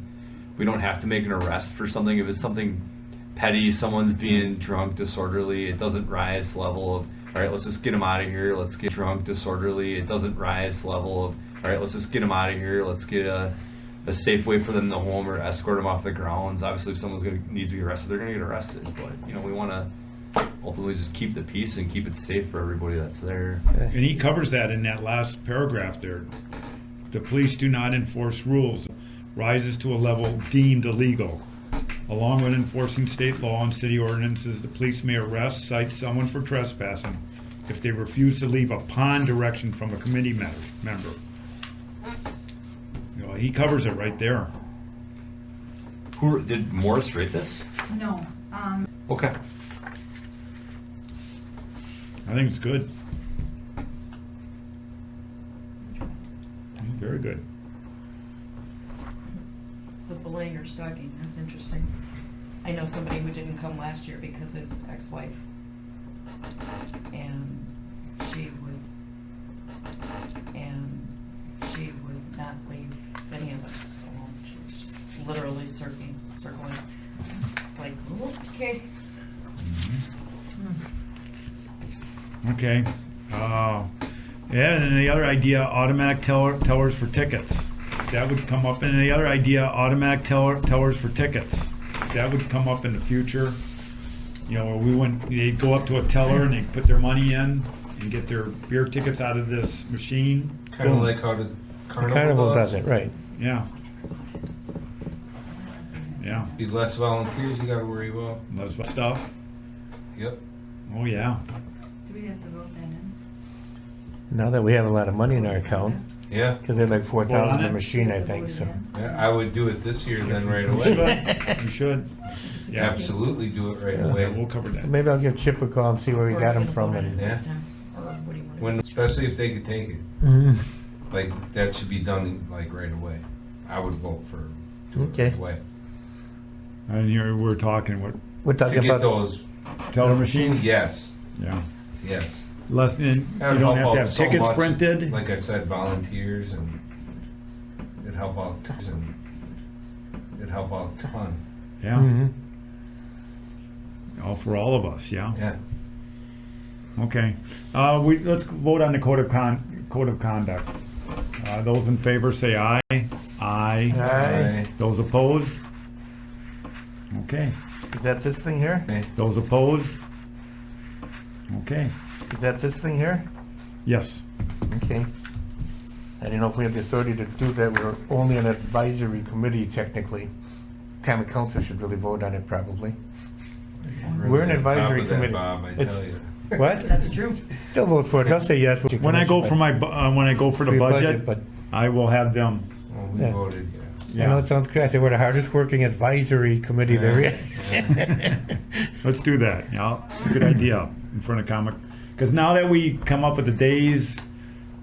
we don't have to make an arrest for something, if it's something petty, someone's being drunk, disorderly, it doesn't rise to the level of, all right, let's just get them out of here. Let's get drunk, disorderly. It doesn't rise to the level of, all right, let's just get them out of here. Let's get a safe way for them to home or escort them off the grounds. Obviously, if someone's going to need to get arrested, they're going to get arrested. But, you know, we want to ultimately just keep the peace and keep it safe for everybody that's there. And he covers that in that last paragraph there. The police do not enforce rules. Rises to a level deemed illegal. Along with enforcing state law and city ordinances, the police may arrest, cite someone for trespassing, if they refuse to leave upon direction from a committee member. You know, he covers it right there. Who did Morris write this? No, Okay. I think it's good. Very good. The bullying or stalking, that's interesting. I know somebody who didn't come last year because his ex-wife, and she would not leave any of us alone. She was just literally circling. It's like, okay. Okay. Yeah, and then the other idea, automatic tellers for tickets. That would come up. And the other idea, automatic tellers for tickets. That would come up in the future. You know, where they'd go up to a teller and they'd put their money in and get their beer tickets out of this machine. Kind of Boom. like how the Carnival does it, right. Yeah. Yeah. Be less volunteers you gotta worry about. Less stuff. Yep. Oh, yeah. do we have to vote that in? Now that we have a lot of money in our account, Yeah. because they're like 4,000 a it? machine, I think, so. Yeah, I would do it this year then right You away. should. You should. Yeah. Absolutely do it right Yeah, away. we'll cover that. Maybe I'll give Chip a call and see where we Or got we're him gonna from. vote on it And, next Yeah. time? Or what do you want? When, especially if they could take it. Mhm. Like, that should be done like right away. I would vote for doing it Okay. right away. And here we're talking, what, We're To talking get about, those teller machines? yes, Yeah. yes. Less than, you That would don't help have to out have so tickets much. printed. Like I said, volunteers and it'd help out a ton. Yeah. Mhm. All for all of us, yeah. Yeah. Okay. Let's vote on the code of conduct. Those in favor say aye. Aye. Aye. Those opposed? Okay. Is that this thing here? Those opposed? Okay. Is that this thing here? Yes. Okay. I don't know if we have the authority to do that. We're only an advisory committee technically. Common council should really vote on it probably. We're an Really on top advisory of that, committee. Bob, I It's- tell you. What? That's true. They'll vote for it. They'll say yes. with your When I go for permission, when I go for the your budget, but I will have them. Well, we Yeah. voted, I know it sounds crazy. We're the hardest working advisory committee there is. Let's do that. Yeah, good idea in front of comic. Because now that we come up with the days,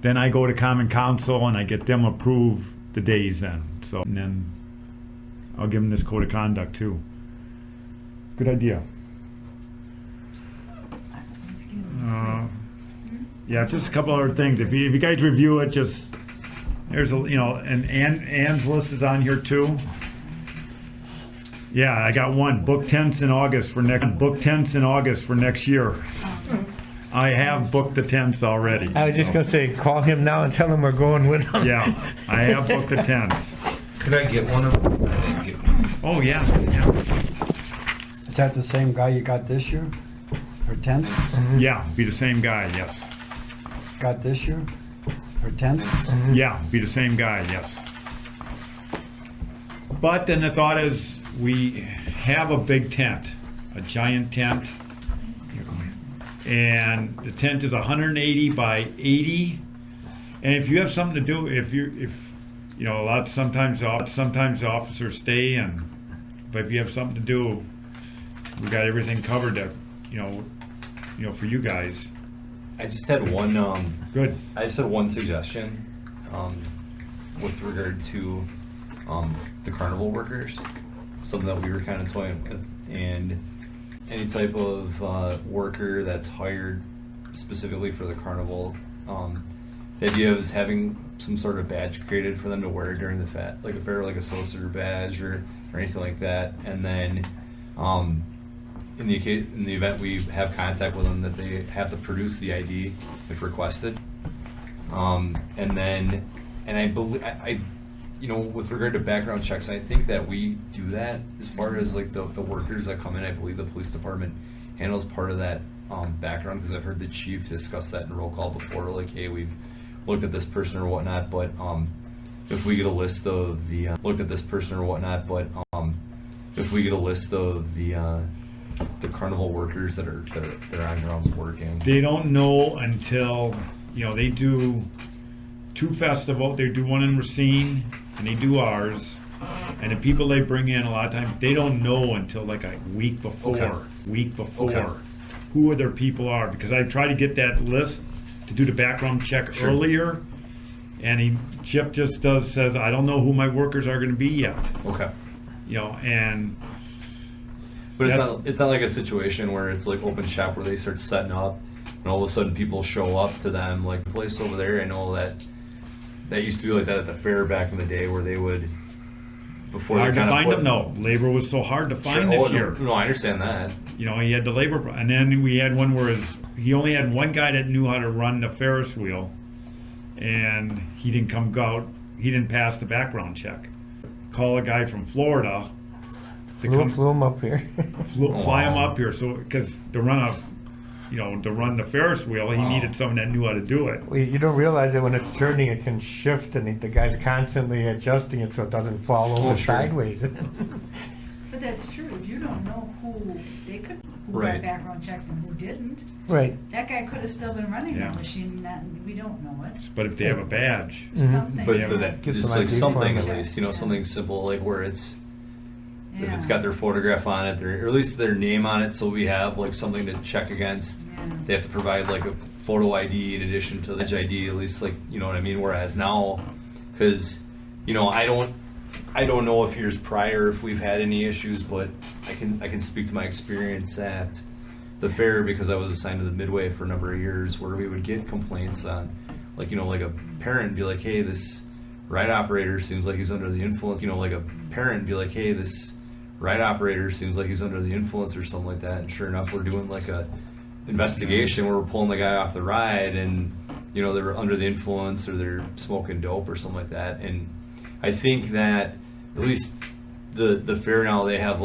then I go to common council and I get them approve the days then. So and then I'll give them this code of conduct too. Good idea. Yeah, just a couple other things. If you guys review it, just there's and Ann's list is on here too. Yeah, I got one. Book tents in August for next year. I have booked the tents already. I was just gonna say, call him now and tell him we're going with him. Yeah, I have booked the tents. Could I get one of them? I didn't get one. Oh, yeah. Is that the same guy you got this year? For 10th? Yeah, be the same guy, yes. Got this year? For 10th? Yeah, be the same guy, yes. But then the thought is, we have a big tent, a giant tent. And the tent is 180 by 80. And if you have something to do, sometimes the officers stay but if you have something to do, we got everything covered that, for you guys. I just had one. Good. I just had one suggestion with regard to the carnival workers, something that we were kind of toying with, and any type of worker that's hired specifically for the carnival. The idea is having some sort of badge created for them to wear during the like a fair, like a solicitor badge or anything like that, and then in the event we have contact with them, that they have to produce the ID if requested. And I believe, with regard to background checks, I think that we do that as far as like the workers that come in. I believe the police department handles part of that background, because I've heard the chief discuss that in roll call before, like, hey, we've looked at this person or whatnot, but if we get a list of the the carnival workers that are on grounds working? They don't know until, they do 2 festivals. They do one in Racine and they do ours. And the people they bring in, a lot of times, they don't know until like a week before, Okay. who their people are. Because I try to get that list to do the background check Sure. earlier. And Chip just says, I don't know who my workers are going to be yet. Okay. And But That's- it's not like a situation where it's like open shop where they start setting up and all of a sudden people show up to them, like the place over there. I know that used to be like that at the fair back in the day where they would, before hard they to kind of find put, them. No, labor was so hard to find Sure, this oh, year. No, I understand that. He had the labor, and then we had one where he only had one guy that knew how to run the Ferris wheel, and he didn't come out. He didn't pass the background check. Call a guy from Florida to come Flew him up here. fly him up here. So because to run the Ferris wheel, he needed someone that knew how to do it. Well, you don't realize that when it's turning, it can shift, and the guy's constantly adjusting it so it doesn't fall over sure. sideways. But that's true, if you don't know who, who Right. got background checked and who didn't, Right. that guy could have still been running Yeah. that machine, we don't know it. But if they have a badge, Something. But, Yeah. but that, Get just some like ID something for at them. least, something simple like where it's, if it's Yeah. got their photograph on it, or at least their name on it, so we have like something to check against. Yeah. They have to provide like a photo ID in addition to the ID, at least, like, you know what I mean? Whereas now, because, I don't know if years prior if we've had any issues, but I can speak to my experience at the fair because I was assigned to the Midway for a number of years, where we would get complaints on, like, like a parent be like, hey, this ride operator seems like he's under the influence. Like a parent be like, hey, this ride operator seems like he's under the influence or something like that. And sure enough, we're doing like a investigation where we're pulling the guy off the ride, and they were under the influence or they're smoking dope or something like that. And I think that at least the fair now, they have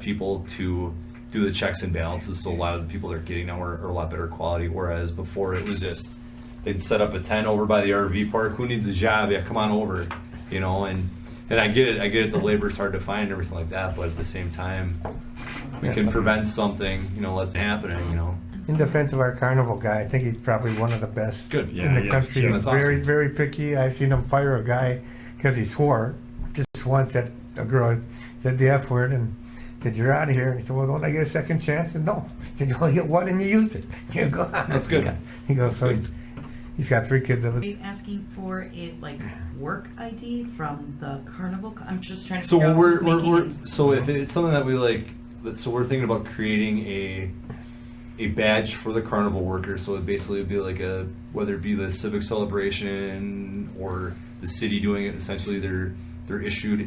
people to do the checks and balances, so a lot of the people they're getting now are a lot better quality, whereas before it was just they'd set up a tent over by the RV park. Who needs a job? Yeah, come on over, and I get it, the labor's hard to find and everything like that, but at the same time we can prevent something, that's happening, In defense of our carnival guy, I think he's probably one of the best Good. in Yeah, the yeah, country. sure. He's That's very, awesome. very picky. I've seen him fire a guy because he swore just once that a girl said the F word and said, "You're out of here." And he said, "Well, don't I get a second chance?" And no. He said, "You only get one and you use it." You go on. That's good. He goes, so he's got 3 kids of Are his. you asking for a work ID from the carnival? I'm just trying to So figure out who's making we're it. so if it's something that we like, so we're thinking about creating a badge for the carnival workers. So it basically would be like whether it be the Civic celebration or the city doing it. Essentially, they're issued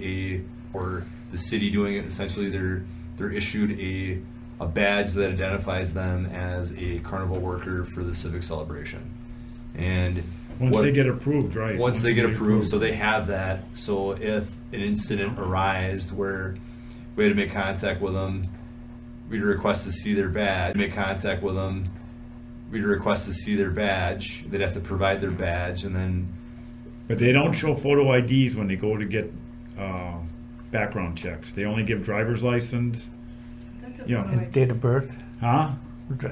a badge that identifies them as a carnival worker for the Civic celebration. And once they get approved, right? once they get approved, so they have that. So if an incident arised where we had to make contact with them, we'd request to see their badge. Make contact with them, we'd request to see their badge. They'd have to provide their badge, and then But they don't show photo IDs when they go to get background checks. They only give driver's license, That's a Yeah. photo And date of birth. huh?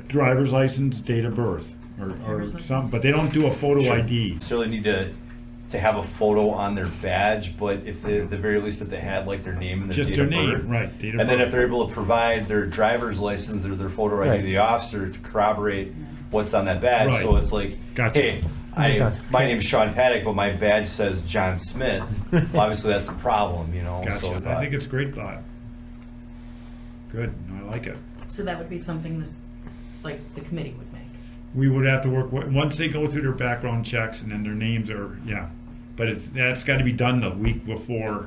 Driver's license, date of birth, or Driver's something. license. But they don't do a photo Sure. ID. necessarily need to have a photo on their badge. But if they, at the very least, if they had like their name and their Just date their of name, birth, right? Date of and then birth. if they're able to provide their driver's license or their photo ID Right. to the officer to corroborate what's on that badge, Right. so it's like, Gotcha. hey, Okay. my name's Sean Paddock, but my badge says John Smith. Well, obviously, that's a problem, Gotcha. So I think it's a great thought. Good. I like it. So that would be something the committee would make. We would have to work once they go through their background checks and then their names are but that's got to be done the week before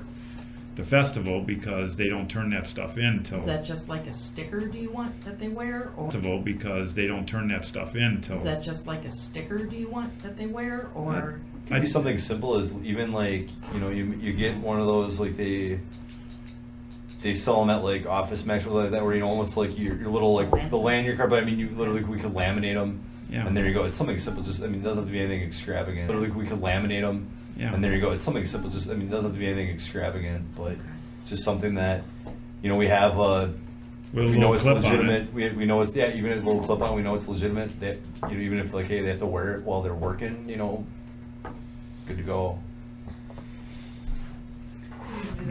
the festival because they don't turn that stuff in till Is that just like a sticker do you want that they wear? Or festival because they don't turn that stuff in till is that just like a sticker do you want that they wear? Or maybe something simple as even like you get one of those like they sell them at like Office Max or like that where almost like your little like the lanyard card, but I mean you literally we could laminate them. Yeah. And there you go. It's something simple. Just it doesn't have to be anything extravagant. Literally, we could laminate them, Yeah. And there you go. It's something simple. Just, I mean, it doesn't have to be anything extravagant, but just something that, you know, we have With a we know little it's clip on legitimate. We know it's, yeah, even a little clip on, we know it's legitimate. That, you know, even if like, hey, they have to wear it while they're working, you know, good to go. They would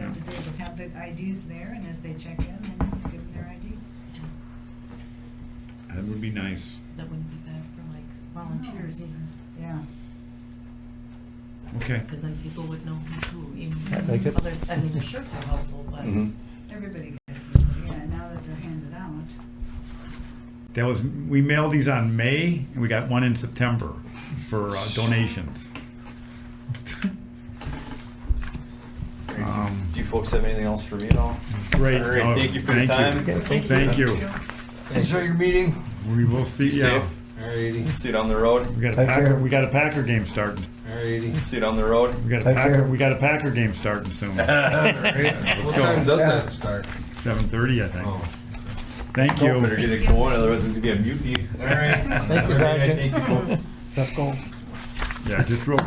have the IDs there, and as they check in, then give them their ID. That would be nice. That wouldn't be bad for like volunteers either, Yeah. Okay. because then people would know who, you know. I like it. Other, I mean, the shirts are helpful, but Everybody gets these, yeah, now that they're handed out. That was, we mailed these on May, and we got one in September for donations. Do you folks have anything else for me at all? Great. All right, thank you for your time. Thank you. Enjoy your meeting. We will see Be you. safe. Alrighty, See it on the road. We got a Take Packer, care. we got a Packer game starting. alrighty. See it on the road. We got a Take Packer, care. we got a Packer game starting soon. What time does that start? 7:30, I think. Oh. Thank Better you. get it going, otherwise it's gonna be a mutiny. All right. Thank you, Sergeant. Thank you, folks. Let's go. Yeah, just real,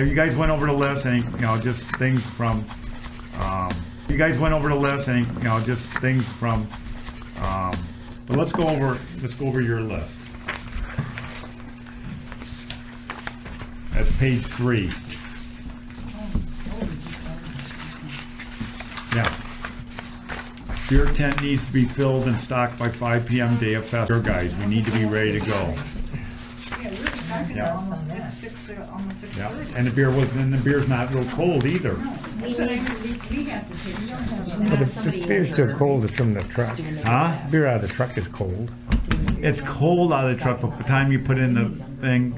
you guys went over the list, and, you know, just things from, you guys went over the list, and, you know, just things from, but let's go over your list. That's page 3. Yeah. Beer tent needs to be filled and stocked by 5 PM day of festival. Guys, we need to be ready to go. Yeah, we were talking Yeah. almost almost Yeah, 6:30. and the beer's not real cold either. No, that's what I mean, we have to take, we don't have But a. the beer's still cold, it's from the truck. Huh? Beer out of the truck is cold. It's cold out of the truck, but by the time you put in the thing,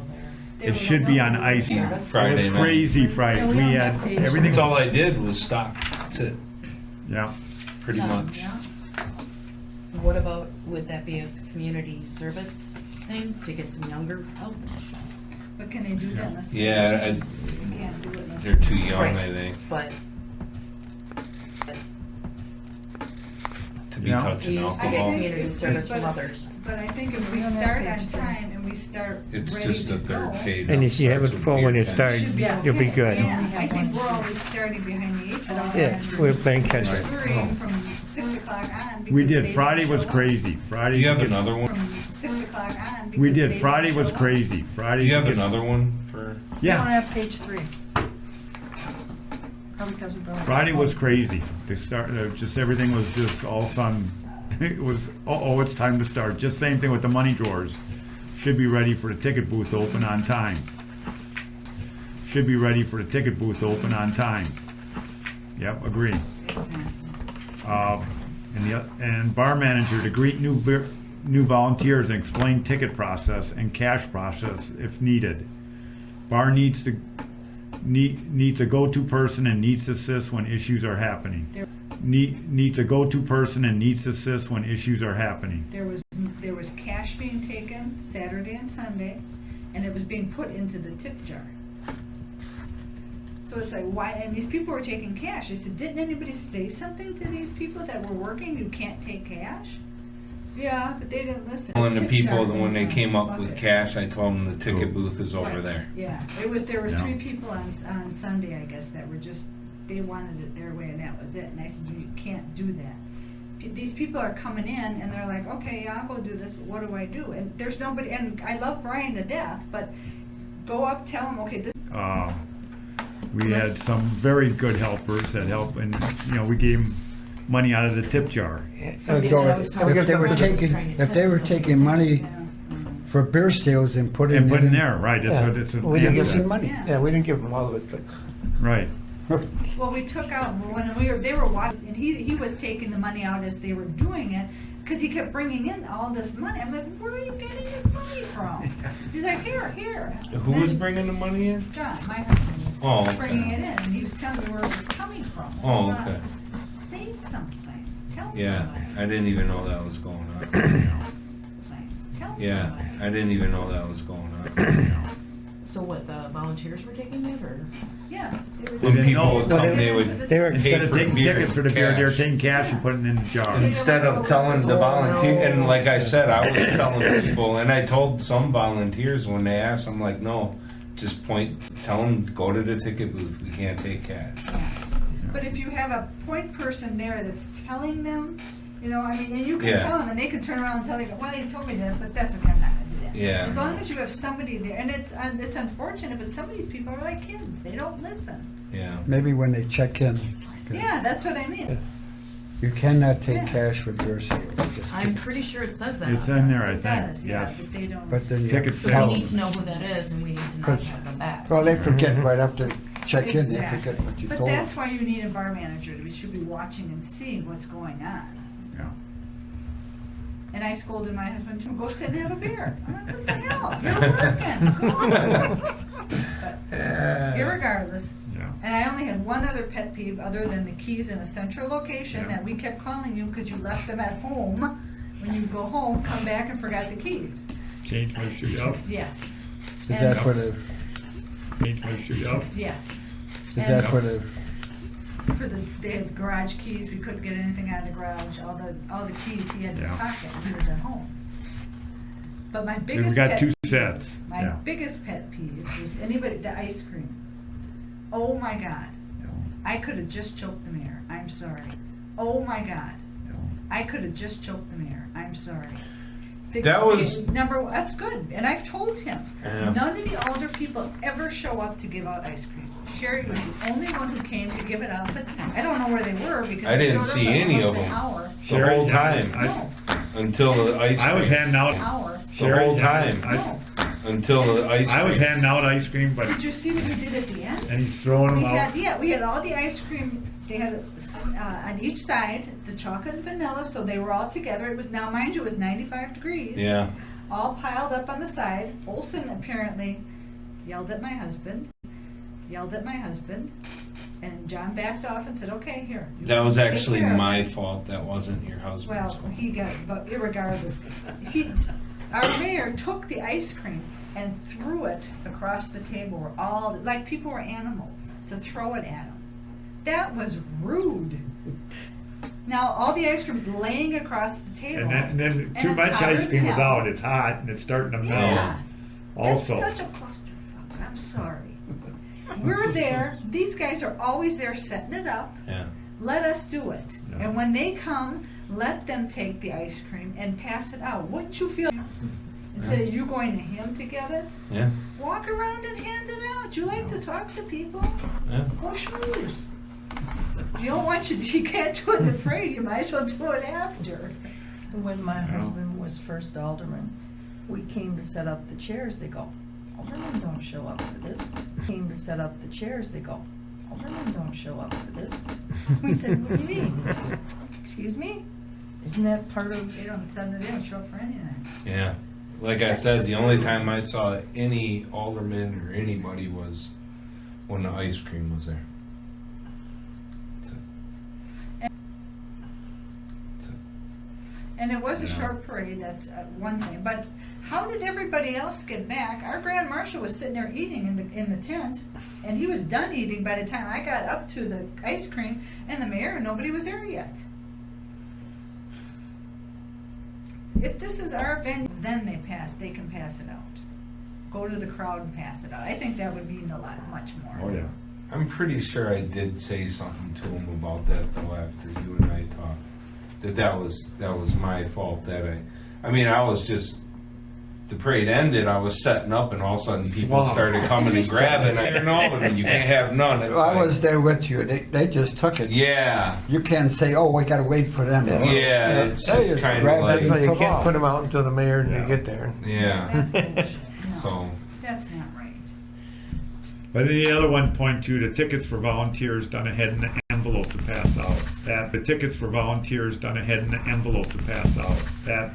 it should be on ice now. It Friday was night. crazy Friday. We had, everything That's was, all I did was stop. That's it, yeah. pretty much. Yeah. what about, would that be a community service thing to get some younger help? But can they do that in the state? Yeah, You can't do it in the. they're too young, Right. I think, But to be Yeah. touching we used to get alcohol. community service from But- others. But I think if we We don't have start on page 3. time and we start It's ready just to the third go, page. And if you have it starts with full when beer you start, tent. should be you'll be okay. good. Yeah, I think we're always starting behind the 8 ball. Yeah, we're playing catch up. Scurrying from 6 o'clock on. We because did. they Friday don't was show up. crazy. Friday. Do you have gets- another one? From 6 o'clock on. We because did. they Friday don't was show up. crazy. Friday. Do you have gets- another one for? We don't Yeah. have page 3. Probably because we don't. Friday was crazy. They start, just everything was just all of a sudden, it was, uh-oh, it's time to start. Just same thing with the money drawers. Should be ready for the ticket booth to open on time. Should be ready for the ticket booth to open on time. Yep, agree. Exactly. And bar manager to greet new volunteers and explain ticket process and cash process if needed. Bar needs a go-to person and needs to assist when issues are happening. Needs a go-to person and needs to assist when issues are happening. There was cash being taken Saturday and Sunday, and it was being put into the tip jar. So it's like, why, and these people were taking cash. I said, didn't anybody say something to these people that were working, you can't take cash? Yeah, but they didn't listen. When the Tip people, jar when they being came up bucket. with cash, I told them the ticket booth is over Right, there. Yeah, there was Yeah. 3 people on Sunday, I guess, that were just, they wanted it their way and that was it. And I said, you can't do that. These people are coming in and they're like, okay, yeah, I'll go do this, but what do I do? And there's nobody, and I love Brian to death, but go up, tell him, okay, this. We had some very good helpers that helped, and, you know, we gave them money out of the tip jar. Somebody So that I was talking if they to were was taking, trying to if they were tip taking money for beer sales and putting And it put in in. there, right, Yeah. that's what it's. We didn't Give give some them, money. yeah, we didn't give them all of it, but Right. Well, we took out, when they were watching, and he was taking the money out as they were doing it, because he kept bringing in all this money. I'm like, where are you getting this money from? He's like, here. Who was Then bringing the money in? John, my husband was Oh, okay. bringing it in, and he was telling me where it was coming from. And Oh, I thought, okay. say something, tell Yeah, somebody. I didn't even know that was going on. Tell Yeah, somebody. I didn't even know that was going on. So what, the volunteers were taking it, or? Yeah. they were When doing- people would No, come, they- they would, they were Instead of for taking beer tickets for the and beer, they were cash. taking cash and putting it in the jar. instead of telling the volunteer, and like I said, I was telling people, and I told some volunteers when they asked, I'm like, no, just tell them, go to the ticket booth, we can't take cash. But if you have a point person there that's telling them, you know, I mean, and you can Yeah. tell them, and they can turn around and tell you, well, you told me that, but that's okay, I'm not gonna do that. Yeah. As long as you have somebody there, and it's unfortunate, but some of these people are like kids, they don't listen. Yeah. Maybe when they check in, Yeah, that's what I mean. you cannot take Yeah. cash for your sale. Just I'm tickets. pretty sure it says that. It's in there, I It think, does, yes. if they don't. But then you Ticket have to So tell we need to them. know who that is, and we need to not have them back. Well, they forget right after check in, they Exactly. forget what you But told them. that's why you need a bar manager, we should be watching and seeing what's going on. Yeah. And I scolded my husband too, go sit and have a beer. I'm like, what the hell, you're working, go on. But irregardless, Yeah. and I only had one other pet peeve, other than the keys in a central location, Yeah. that we kept calling you because you left them at home. When you go home, come back and forgot the keys. Change my shoe, yep. Yes. Is that for the, Change my shoe, yep. Yes. is that for the, They had garage keys, we couldn't get anything out of the garage, all the keys he had in his Yeah. pocket, he was at home. But my We've biggest got pet, two sets, my yeah. biggest pet peeve was anybody, the ice cream. Oh my God, Yeah. I could have just choked the mayor, I'm sorry. Oh my God, Yeah. I could have just choked the mayor, I'm sorry. That's good, and I've told him, Yeah. none of the older people ever show up to give out ice cream. Sherry was the only one who came to give it out, but I don't know where they were because I they didn't showed see up in any almost of an them. hour. The whole yeah, time. No, Until the ice I was cream. handing out, an hour. The whole yeah, time. No. Until the ice I was cream. handing out ice cream, but, Did you see what he did at the end? and he's throwing We them out. had, we had all the ice cream, they had on each side, the chocolate and vanilla, so they were all together. It was, now mind you, it was 95 degrees. Yeah. All piled up on the side. Olson apparently yelled at my husband, and John backed off and said, okay, here. you That was take actually care of it." my fault. That wasn't your husband's Well, fault. he got, but irregardless, our mayor took the ice cream and threw it across the table where all, like people were animals, to throw it at him. That was rude. Now, all the ice cream's laying across the table. And then And too it's much hotter ice cream than was hell. out, it's hot, and it's starting to melt. Yeah. Also, That's such a clusterfuck, I'm sorry. We're there, these guys are always there setting it up. Yeah. Let us do it. Yeah. And when they come, let them take the ice cream and pass it out. Wouldn't you feel, instead of you going to him to get it, Yeah. walk around and hand it out. You like to talk to people? Yeah. Go schmooze. You don't want you can't do it in the parade, you might as well do it after. When my husband was first alderman, we came to set up the chairs, they go, aldermen don't show up for this. Came to set up the chairs, they go, aldermen don't show up for this. We said, what do you mean? Excuse me? Isn't that part of? They don't show up for anything. Yeah. Like I said, the only time I saw any alderman or anybody was when the ice cream was there. That's it. That's it. And it was a Yeah. short parade, that's one thing, but how did everybody else get back? Our grand marshal was sitting there eating in the tent, and he was done eating by the time I got up to the ice cream, and the mayor, nobody was there yet. If this is our venue, then they can pass it out. Go to the crowd and pass it out. I think that would mean a lot, much more. oh yeah. I'm pretty sure I did say something to him about that though after you and I talked. That was my fault that I mean I was just the parade ended, I was setting up and all of a sudden people Wow. started coming and grabbing. I don't know, and you can't have none. It's Well, I like, was there with you, they just took it. yeah, You can't say, oh, we gotta wait for them. yeah, it's They just just kind of grabbed like, That's why you Took can't off. put them out until the mayor and Yeah. they get there. yeah. That's bullshit. No, So that's not right. But the other one point too, the tickets for volunteers done ahead in the envelope to pass out. That, the tickets for volunteers done ahead in the envelope to pass out. That,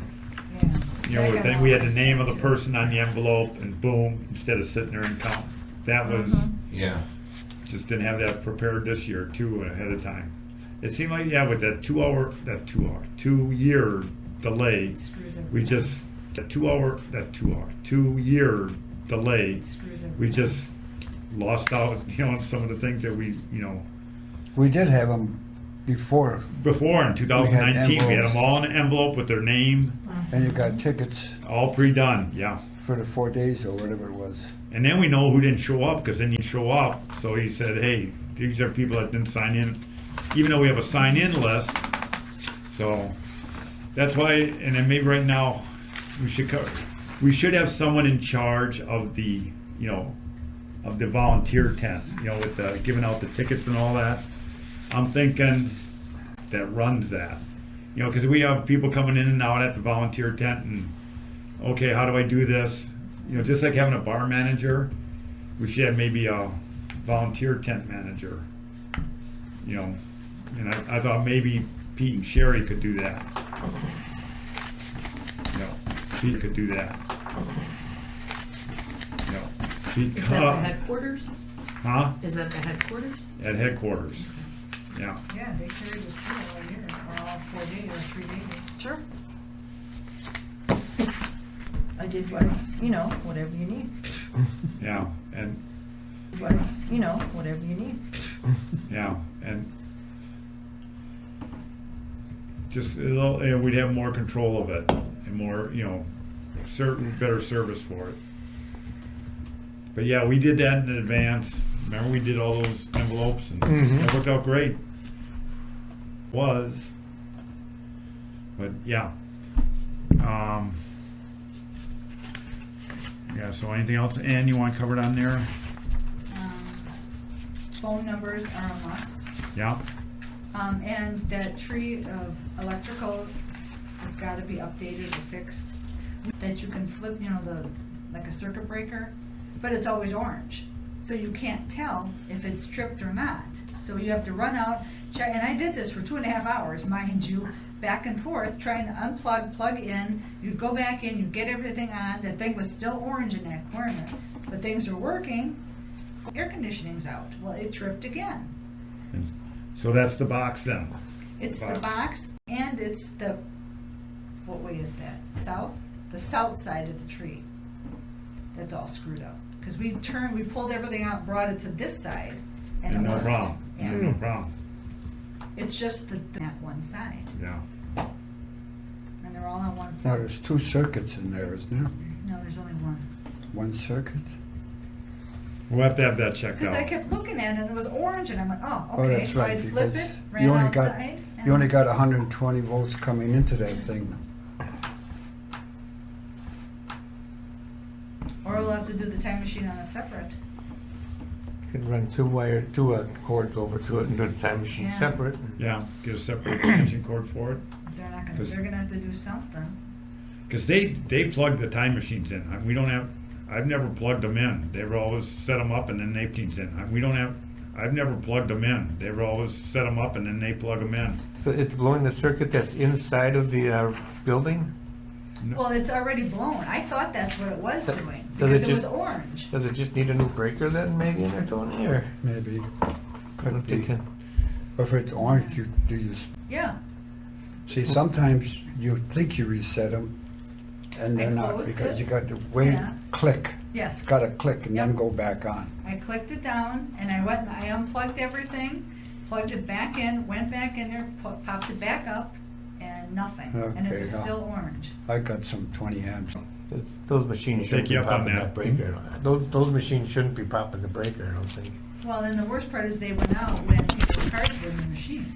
Yeah. you know, then we had the name of the person on the envelope and boom, instead of sitting there and count. That was, yeah, just didn't have that prepared this year too ahead of time. It seemed like, yeah, with that 2-year delay, Screws everything. we just, 2-year delay, Screws everything. we just lost out, you know, on some of the things that we, you know, We did have them before, before in 2019, we had envelopes. them all in an envelope with their name, and you got tickets all pre-done, yeah. for the 4 days or whatever it was. And then we know who didn't show up, because then you show up. So he said, hey, these are people that didn't sign in, even though we have a sign-in list. So that's why, and then maybe right now, we should have someone in charge of the, of the volunteer tent, with the giving out the tickets and all that. I'm thinking that runs that, because we have people coming in and out at the volunteer tent, and okay, how do I do this? Just like having a bar manager, we should have maybe a volunteer tent manager. And I thought maybe Pete and Sherry could do that. Pete could do that. Is that the headquarters? Huh? Is that the headquarters? At headquarters. Yeah. Yeah, they carried us through all year, or all 4 days, or 3 days. Sure. I did, whatever you need. Yeah. And Whatever you need. yeah. And just we'd have more control of it and more, certain better service for it. But yeah, we did that in advance. Remember, we did all those envelopes, and it worked out great. But yeah. Yeah. So anything else, Ann, you want covered on there? Phone numbers are a must. Yeah. And that tree of electrical has got to be updated or fixed. That you can flip, like a circuit breaker, but it's always orange. So you can't tell if it's tripped or not. So you have to run out, check, and I did this for 2.5 hours, mind you, back and forth, trying to unplug, plug in. You'd go back in, you'd get everything on. That thing was still orange in that corner, but things are working. Air conditioning's out. Well, it tripped again. And so that's the box then. It's the box, and it's the, what way is that? South? The south side of the tree. That's all screwed up. Because we pulled everything out, brought it to this side, and it And no worked. problem. Yeah. No problem. It's just that one side, Yeah. and they're all on one. Now, there's 2 circuits in there, isn't there? No, there's only one. 1 circuit? We'll have to have that checked Because I out. kept looking at it, and it was orange, and I'm like, oh, Oh, okay. that's So right, I'd flip because it, ran you only got, outside. you only got 120 volts coming into that thing. Or we'll have to do the time machine on a separate. Could run 2 cords over to it and do the time machine Yeah. separate. Yeah, get a separate extension cord for it. They're not gonna, 'Cause- they're gonna have to do something. Because they plug the time machines in. We don't have, I've never plugged them in. They were always set them up and then they machines in. I've never plugged them in. They were always set them up and then they plug them in. So it's blowing the circuit that's inside of the building? Well, it's already blown. I thought that's what it was Does doing, it because it was just- orange. Does it just need a new breaker then, maybe, in there, Tony, or? Maybe. I'm thinking, If it's orange, you Yeah, see, sometimes you think you reset them, and they're I not, closed because it. you got to wait, Yeah. click. yes. Got to click and then Yep. go back on. I clicked it down, and I went and I unplugged everything, plugged it back in, went back in there, popped it back up, and nothing. And it Okay, was yeah. still orange. I got some 20 amps. those machines shouldn't Take be you up on popping that. that breaker. Those machines shouldn't be popping the breaker, I don't think. Well, and the worst part is they went out when people's cards were in the machines.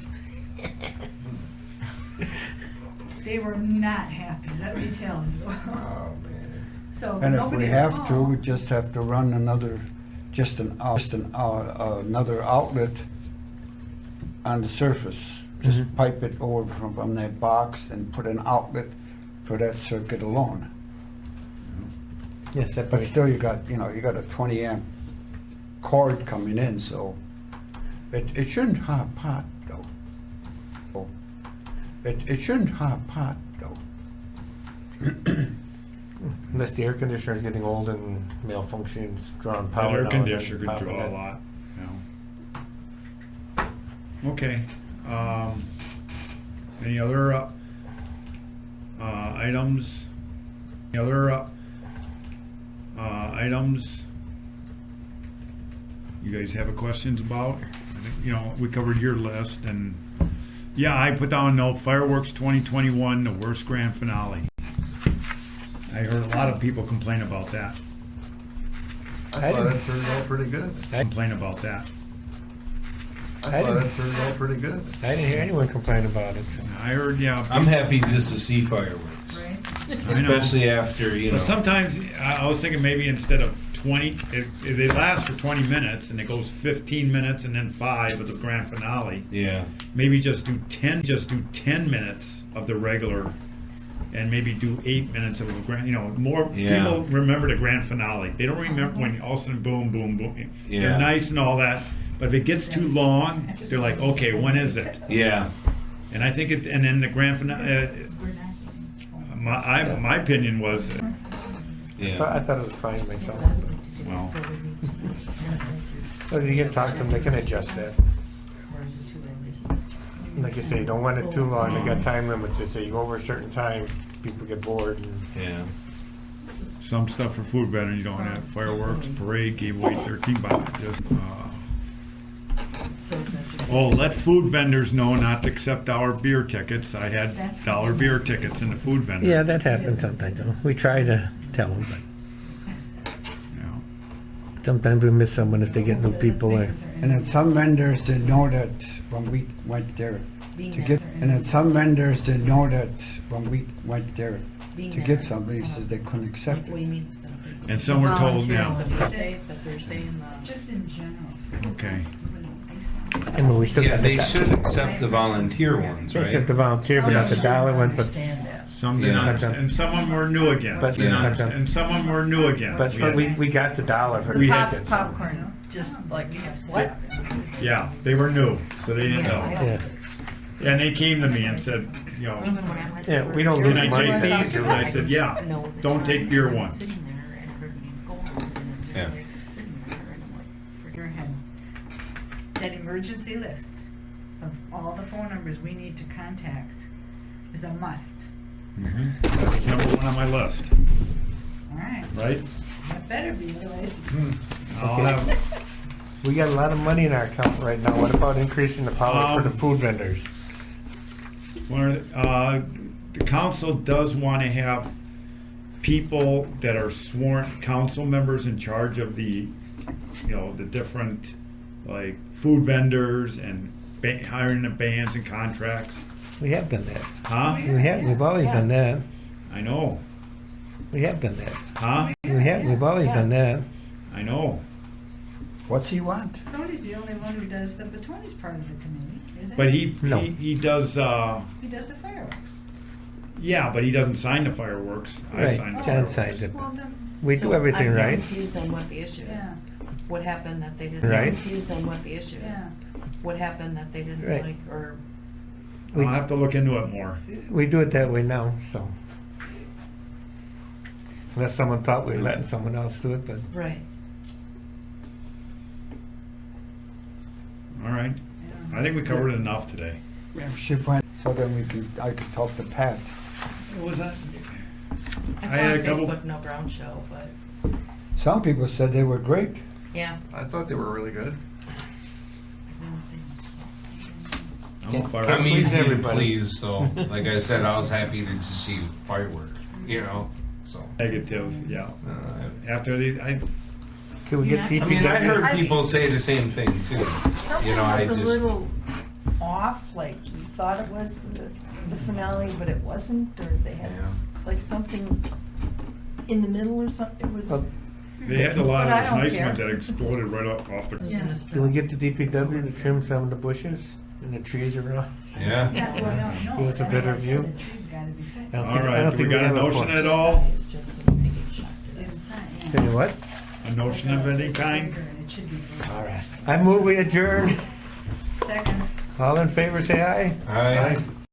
They were not happy, let me tell you. Oh, man. So And if nobody we would have to, call. we just have to run another outlet on the surface. Just Mhm. pipe it over from that box and put an outlet for that circuit alone. Yes, But separate. still, you got a 20 amp cord coming in, so it shouldn't hot pot though. It shouldn't hot pot though. Unless the air conditioner is getting old and malfunctions, drawing That power. air now and then conditioner could popping draw a it. lot. Okay. Any other items? Any other items you guys have questions about? I think, we covered your list, and yeah, I put down a note, fireworks 2021, the worst grand finale. I heard a lot of people complain about that. I thought didn't- that turned out pretty good. Complain about that. I I thought didn't- that turned out pretty good. I didn't hear anyone complain about it. I heard, yeah. I'm happy just to see fireworks, Right? I know. especially after, you know. But sometimes, I was thinking maybe instead of 20, if they last for 20 minutes and it goes 15 minutes and then 5 of the grand finale, Yeah, maybe just do 10 minutes of the regular and maybe do 8 minutes of a grand, more Yeah. people remember the grand finale. They don't remember when all of a sudden boom, boom, boom. Yeah. They're nice and all that, but if it gets too long, they're like, okay, when is it? yeah. And I think and then the grand finale, We're not. my opinion was, Yeah. I thought it was fine myself. well, So you can talk to them, they can adjust that. Like you say, don't want it too long, they got time limits, they say you go over a certain time, people get bored and. Yeah. some stuff for food vendors, you don't have fireworks, parade, gave away 13 boxes. Let food vendors know not to accept dollar beer tickets. I had dollar beer tickets in the food vendor. Yeah, that happens sometimes, though. We try to tell them, but Yeah. sometimes we miss someone if they get new people. And then some vendors didn't know that when we went there to get, and then some vendors didn't know that when we went there to get something, he says they couldn't accept What do you it. mean set up? And some were told, The yeah, Thursday and the. Just in general. okay. You wouldn't think so. I mean, we still Yeah, got they the, should accept the volunteer ones, they accept right? the volunteer, but not the dollar one, but, Some did Yeah. not, and some of them were new again. But- And some of them were new again. but we got the dollar for We the had- tickets. Popcorn, just like, what? Yeah, they were new, so they didn't know. Yeah, And they came to me and said, yeah, we don't lose can I money. take these? And I said, yeah, don't take beer ones. Yeah. Your head. That emergency list of all the phone numbers we need to contact is a must. That was number one on my list, All right, right? that better be, otherwise. I'll have, We got a lot of money in our account right now. What about increasing the power for the food vendors? the council does want to have people that are sworn council members in charge of the, the different, like, food vendors and hiring the bands and contracts. We have done that. Huh? We've always done that. I know. We have done that. Huh? We've always done that. I know. What's he want? Tony's the only one who does but Tony's part of the committee, isn't But he? No. he does, He does the fireworks. yeah, but he doesn't sign the fireworks. I Right, sign the John fireworks. signs it. Well, then, We do everything I'm right. confused on what the issue Yeah. is. What happened that they didn't, Right. I'm confused on what the issue Yeah. is. What happened that they didn't Right. like, or, We- I'll have to look into it more. We do it that way now, so. Unless someone thought we were letting someone else do it, but right. All right. I think we covered enough today. She went, so then I could talk to Pat. What was that? I I saw had on a couple- Facebook no ground show, but, Some people said they were great. yeah. I thought they were really good. I didn't see. I'm a I'm fireworks. please easily everybody. pleased, so, like I said, I was happy to just see fireworks, so. Negative, yeah. uh, After these, can we get Yeah. I mean, I DPW? heard people say the same thing too. Something I was a just, little off, like you thought it was the finale, but it wasn't, or they had Yeah. like something in the middle or something, it was. Well, they had a lot But I of don't nice care. ones that exploded right off the. Yeah. Can we get the DPW to trim some of the bushes and the trees around? yeah. Yeah, well, I don't know. Give us a better view. The tree's gotta be fixed. I don't All think- I right, don't do we think got a have notion force. at all? It's just that they get shocked to Didn't death. sign, Tell yeah. you what, A notion of any kind? It should be fixed. all right. I move we adjourn. Second. All in favor, say aye. Aye.